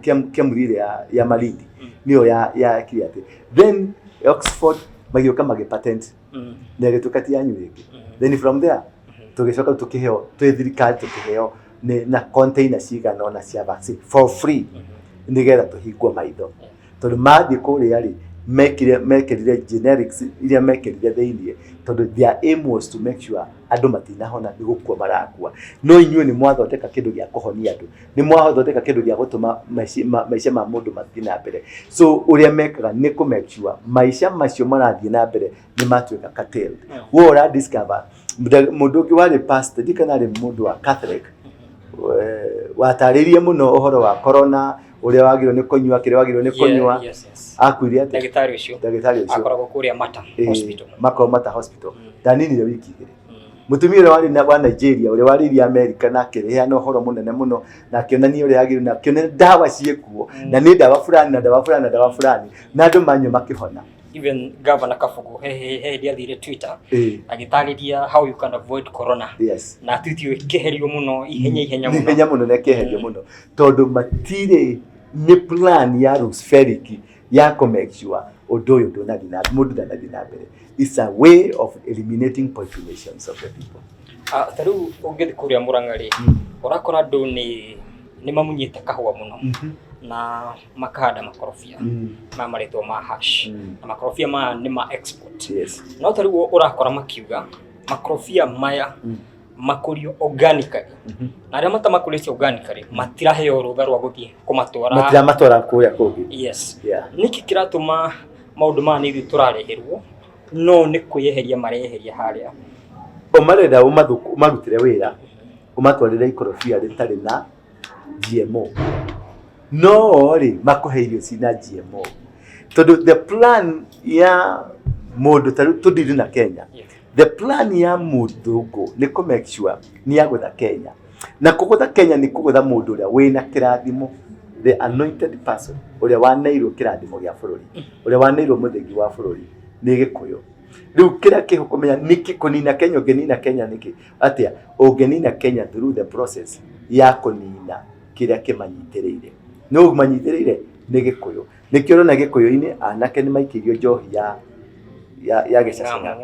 ya Malindi. Niyo ya kiriate. Then Oxford magĩoka patent. Na gĩtukati ya nyuĩki. Then from there tũgĩcoka tukiheo thirikari tukiheo na container cigana na cia vaccine for free. Nigetha tũhingwo maitho. Tondũ mathiĩ kũrĩa rĩ mekĩrire generics iria mekĩrire thĩinĩ, tondũ their aim was to make sure andũ matinahona nĩ gũkua marakua. No inyuĩ nĩ mwathondeka kĩndũ gĩa kũhonia andũ, nĩ mwathondeka kĩndũ gĩa gũtũma maica ma mũndũ mathiĩ na mbere. So ũrĩa mekaga nĩ kũ make sure maica macio marathiĩ na mbere nĩ matuĩka curtailed. Wo ora discover mundu ungi wari pastor dikana ri mundu wa Catholic wataririe muno uhoro wa corona uria wagirwo ni kunyua kire wagirwo ni kunyua akwire ati ndagitari ucio akoragwo kuria Mata Hospital Mata Hospital danini wiki igiri mutumia uria wari wa Nigeria uria wari America na kireana uhoro munene muno na kionania uria yagirwo na kionania dawa ciekuo na ni dawa fulani na andu manyo makihona. Even Governor Kafugu he athire Twitter agitariria how you can avoid corona. Yes. Na twitio ikiherio muno ihenya muno na kiherio muno tondu matire ni plan ya Roosevelt ya ko make sure odoyo donadi na mundu ndanathi na mbere. It's a way of eliminating populations of the people. Taru ungethi kuria Murang'a urakora andu ni mamunyite kahua muno na makahanda makorofia ma maritwo ma hash na makorofia ma ni ma export. Yes. No taru urakora makiuga makorofia maya makurio organically na aria matamakurĩtio organically matiraheo rutha rwa guthie kumatwara kuya kungi. Yes. Niki kiratuma maundu ma ni turareherwo no ni kuyeheria mareheria haria omareda umarutire wira umatwarire ikorofia ritari na GMO no ri makuheirio sina GMO tondu the plan ya mundu tudiri na Kenya. The plan ya mundu ni ku make sure ni agutha Kenya na kugutha Kenya ni kugutha mundu uria wina kirathimo, the anointed person uria wanairwo kirathimo gia bururi uria wanairwo muthengi wa bururi ni Gikuyu. Riu kira kihukumenya niki kunina Kenya ungenina Kenya niki atia ungenina Kenya through the process ya kunina kiria kimanyitiriire no manyitiriire ni Gikuyu nikio na Gikuyu-ini anake ni maikirio njohi ya gicacina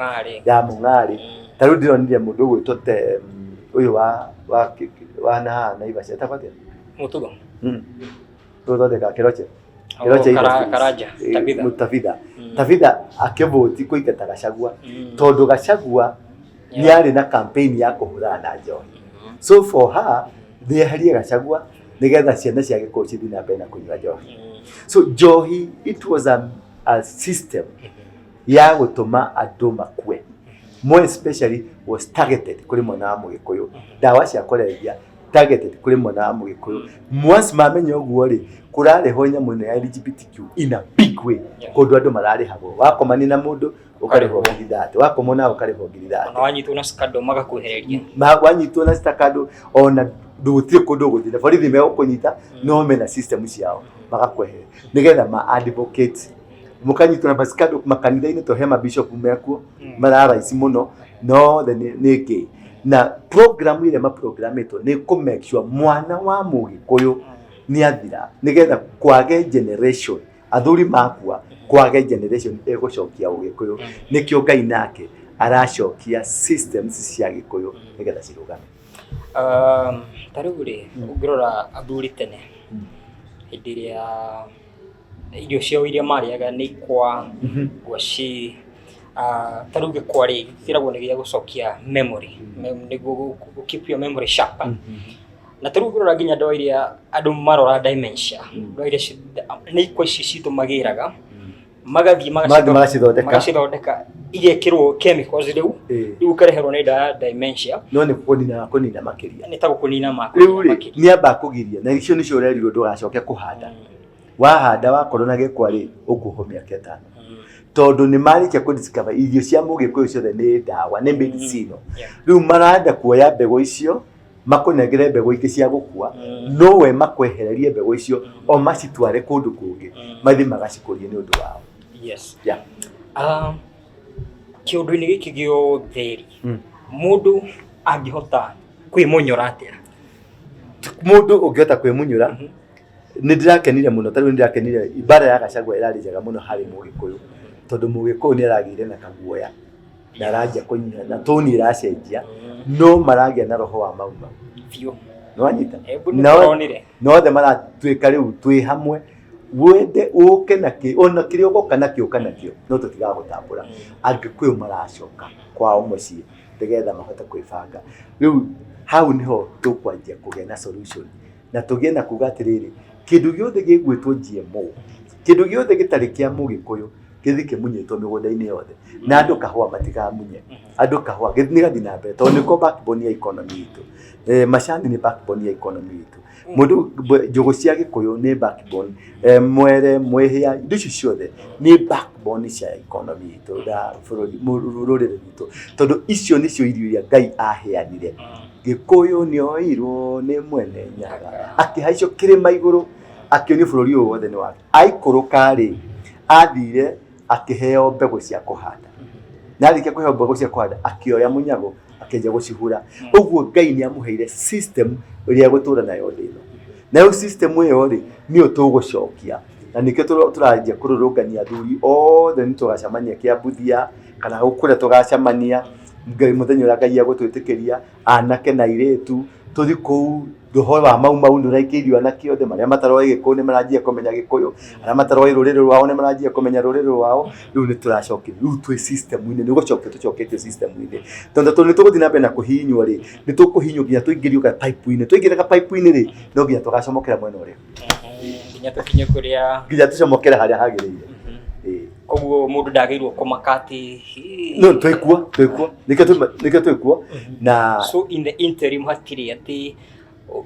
ya Mung'ari taru ndironire mundu gwitote uyu wa na Naivasha tapatia Mutugo tuthondeka Keroche Karanja Tabitha akivoti kuigata Gachagua tondu Gachagua ni ari na campaign ya kuhurana na njohi. So for her they haria Gachagua nigetha ciana cia Gikuyu cithina mbere na kunywa njohi. So njohi it was a system ya gutuma andu makue, more especially was targeted kuri mwana wa Mugikuyu. Dawa cia kurebia targeted kuri mwana wa Mugikuyu. Once mamenya uguo ri kurareho nyamu ya LGBTQ in a big way kundu andu mararehagwo wakomani na mundu ukarehwo ngirithate wakomona ukarehwo ngirithate na wanyitwo na skado magakuhereria wanyitwo na skado ona ndutire kundu guthire borithi megukunyita no mena system ciao magakuhereria nigetha ma advocate mukanyitwo na skado makanitha-ini to hema bishop mekuo mararaici muno no the niki na program ile maprogrameto ni ku make sure mwana wa Mugikuyu ni athira nigetha kwage generation athuri makua kwage generation egucokia Ugikuyu nikio Ngai nake aracokia systems cia Gikuyu nigetha cirugame. Taruguri ungirora athuri tene hindiria irio ciao iria mariaga ni kwa gwaci taruge kwari kiragwo ni gia gucokia memory niguo keep your memory sharp na tarugurora ginya ndo iria andu marora dementia ndo iria ni kwa citu magiraga magathie magacithondeka igekirwo chemicals riu kareherwo ni dementia no ni kunina makiria ni ta kunina makiria ni amba kugiria na icio nicio urerirwo ndugacoke kuhanda wahanda wakorwo na gikwari ukuho miaka 5 tondu ni marikia ku discover irio cia Mugikuyu ciothe ni dawa ni medicine riu maranda kuoya mbego icio makunegere mbego ingĩ cia gukua no we makwehererie mbego icio o macitware kundu kungi mathi magacikurie ni undu wao. Yes. Kiundu-ini giki gio theri mundu angihota kwimunyora atia mundu ungihota kwimunyora ni ndirakenire muno tari ndirakenire ibara ya Gachagua irari njega muno hari Mugikuyu tondu Mugikuyu ni aragire na kaguoya na aragia kunyira na toni iracenjia no maragia na roho wa mauma fio no anyita no the maratwika riu twi hamwe wende uke na ki ona kirio goka na ki ukana kio no tutigagutambura Agikuyu maracoka kwao mucii tegetha mahota kwibanga riu hau niho tukwanjia kugia na solution na tugie na kuga atiriri kindu giothe gigwitwo GMO kindu giothe gitari kia Mugikuyu githike munyetwo migunda-inĩ yothe na andu kahua matigamunye andu kahua githini gathi na mbere tondu niko backbone ya economy itu macani ni backbone ya economy itu mundu njugu cia Gikuyu ni backbone mwere mwehia indo icio ciothe ni backbone cia economy itu da bururi rurire itu tondu icio nicio irio iria Ngai aheanire Gikuyu nioirwo ni mwene Nyaga akihaicio kirima iguru akionio bururi uyu wothe ni wake aikuruka ri athire akiheo mbegu cia kuhanda na arĩkia kũheo mbegu cia kuhanda akioya munyago akenja gucihura uguo Ngai ni amuheire system iria gutura nayo thino nayo system iyo ri ni utugucokia na nikio turajia kururungania athuri othe ni tugacamania Kiambuthia kana ukure tugacamania Ngai muthenya uria Ngai agutwitikiria anake na iretu tuthi kuu ndoho wa mau nduraikirio anake othe maria mataroi Gikuyu ni marajia kumenya Gikuyu aria mataroi rurire rwao ni marajia kumenya rurire rwao riu ni turacokia riu twi system ine ni gucokia tucokete system ine tondu ni tuguthina mbere na kuhinywo ri ni tukuhinywo nginya tuingirio ka pipe ine tuingire pipe ine ri no nginya tugacomokera mwena uria nginya tukinye kuria nginya tucomokera haria hagirire koguo mundu ndagirwo kumakati no twikuo nikio twikuo na so in the interim hatiri ati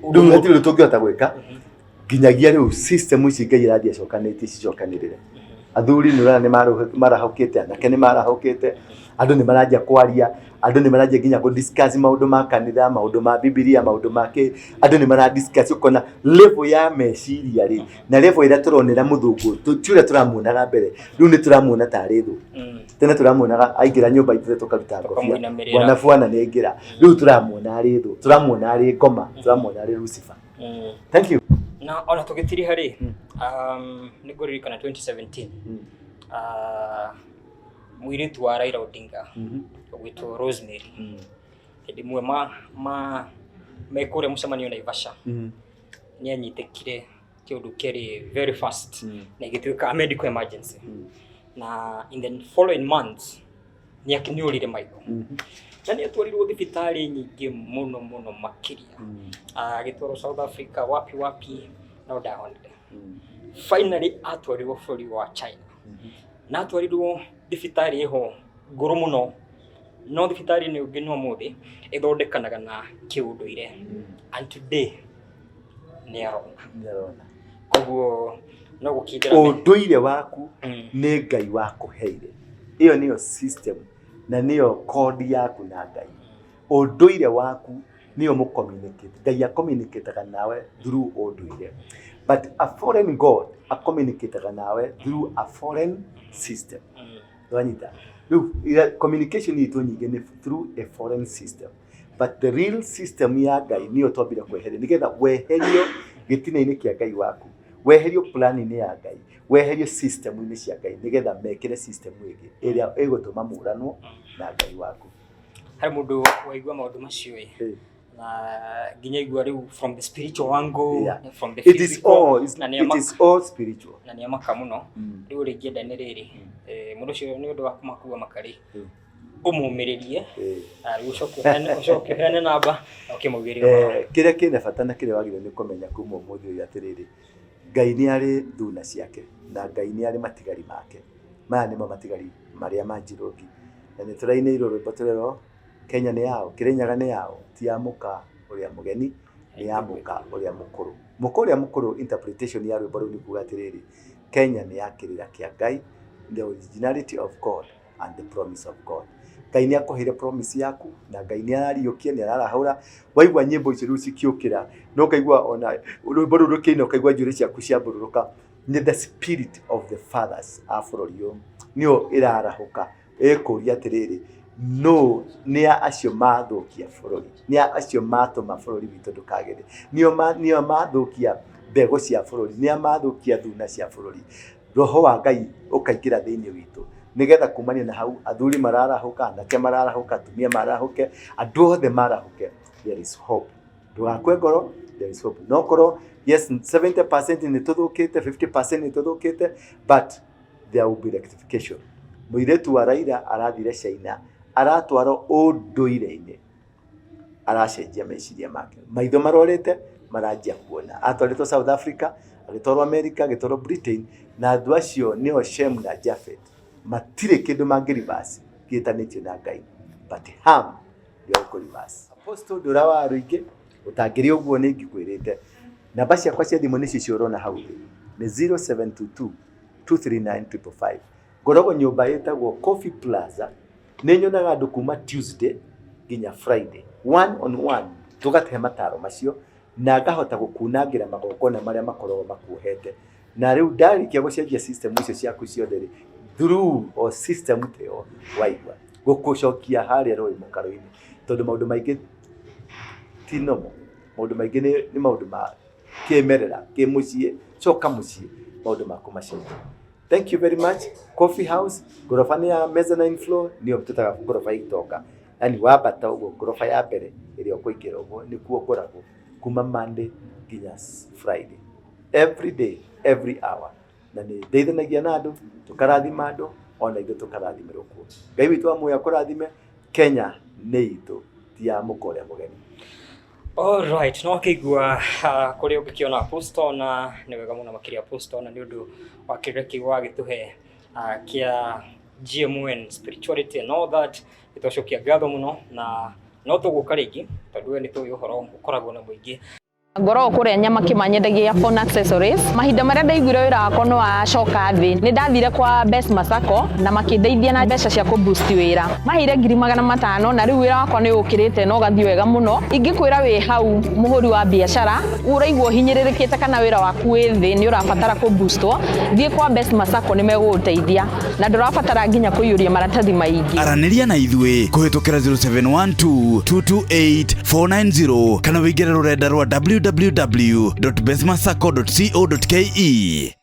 ndu hatiri tungihota gwika nginyagia riu system ici Ngai irathie cokanĩtie cicokanĩrĩre athuri nurana ni marahukite anake ni marahukite andu ni marajia kwaria andu ni marajia nginya ku discuss maundu ma kanitha maundu ma Biblia maundu make andu ni mara discuss ukona level ya meciria ri na level ira turonera muthungu tuture turamuonaga mbere riu ni turamuona tari thu tene turamuonaga aingira nyumba ithe tukaruta ngobia bwana bwana ni aingira riu turamuona ari thu turamuona ari ngoma turamuona ari Lucifer thank you na ona tugitiri hari ni guririkana 2017 mwiritu wa Raila Odinga ugwitwo Rosemary ndi mwe mekure mucemanio na Ivasha ni anyitekire kiundu keri very fast na igituika medical emergency na in the following months ni akiniurire maiko na ni atwarirwo thibitari nyingi muno makiria agitwaro South Africa wapi no ndahonire finally atwarirwo bũrũri wa China na atwarirwo thibitari iho nguru muno no thibitari ni ungi no muthi ithondekanaga na kiunduire and today ni arona koguo no gukindira unduire waku ni Ngai wakuheire iyo niyo system na niyo code yaku na Ngai unduire waku niyo mu communicate Ngai ya communicate nawe through unduire but a foreign god a communicate nawe through a foreign system wanita communication itu nyingi ni through a foreign system but the real system ya Ngai niyo twambira kweheria nigetha weherio gitina-ini kia Ngai waku weherio plan-ini ya Ngai weherio system-ini cia Ngai nigetha mekire system ingi iria igutuma muranwo na Ngai waku hari mundu waigua maundu macio na nginya igua riu from the spiritual angle from the physical it is all spiritual na ni amaka muno riu ringienda ni riri mundu cio ni undu wa kumakua makari umumiririe riu ucoke hene namba ukimugirira kiria kine bata na kiria wagire ni kumenya kuma umuthi uyu atiriri Ngai ni ari thuna ciake na Ngai ni ari matigari make maya ni matigari maria manjirogi na ni turainirwo rwimbo turero Kenya ni yao Kirinyaga ni yao ti amuka uria mugeni ni amuka uria mukuria mukuru interpretation ya rwimbo ni kuga atiriri Kenya ni yakirira kia Ngai the originality of God and the promise of God Ngai ni akohire promise yaku na Ngai ni arariukia ni ararahura waigwa nyimbo ici riu cikiukira no kaigwa ona rwimbo ru rukino kaigwa njuri ciaku cia bururuka ni the spirit of the fathers afrorio nio irarahuka ekuria atiriri no nia acio mathukia bururi nia acio matuma bururi witu ndukagire nio mathukia mbego cia bururi nia mathukia thuna cia bururi roho wa Ngai ukaingira thiini witu nigetha kumania na hau athuri mararahuka anake mararahuka atumia marahuke andu othe marahuke there is hope ndugakue ngoro there is hope no korwo yes 70% ni tuthukite 50% ni tuthukite but there will be rectification muiretu wa Raila arathire China aratwaro unduire-ini aracenjia meciria make maitho marorete marajia kuona atwaritwo South Africa agitwarwo America agitwarwo Britain na andu acio nio Shem na Japheth matire kindu mangiribasi gietanitio na Ngai, but harm ndio kuribasi. Apostle Ndurawa Ruige utangiri uguo ni ngikwirite namba ciakwa cia thimu nicio ciorona hau ni 0722 239 ngoragwo nyumba yetagwo Coffee Plaza, ni nyonaga andu kuma Tuesday nginya Friday 1-on-1 tugatehe mataro macio na ngahota gukunangira magongona maria makoragwo makuhete, na riu ndarikia gucenjia system icio ciaku ciothe through o system teo waigwa gukucokia haria roi mukaroini, tondu maundu maingi tinomo, maundu maingi ni maundu ma kiemerera kimucie coka mucie maundu maku macenjia. Thank you very much. Coffee House gorofa ni ya mezzanine floor niyo tutaga gorofa itoka, yani wabata ugo gorofa ya mbere irio kuingira ugo ni kuo ngoragwo kuma Monday nginya Friday, every day every hour, na ni ndeithanagia na andu tukarathima andu ona ithu tukarathimirwo kuo. Ngai witu amuya kurathime. Kenya ni itu ti ya mukore mugeni. All right, no kigwa kuri ukiona Apostle na ni wega muno makiria Apostle na ni undu wa kireki wa gituhe kia GMN spirituality and all that itocokia ngatho muno na no tuguka ringi tondu ni tuyu horo ukoragwo na muingi ngoro kuria nyama kimanyendagia phone accessories. Mahinda maria ndaiguire wira wakwa no acoka thi ni ndathire kwa Best Masako na makindeithia na mbeca cia ku boost wira mahire 500 na riu wira wakwa ni ukirite no gathi wega muno. Ingikwira wi hau muhuri wa biashara uraigwo hinyiririkite kana wira waku wi thi ni urabatara ku boostwo thie kwa Best Masako ni meguteithia na ndurabatara nginya kuiyuria maratathi maingi. Araniria na ithwe kuhitukira 0712 228 490 kana wigere rurenda rwa www.bestmasako.co.ke.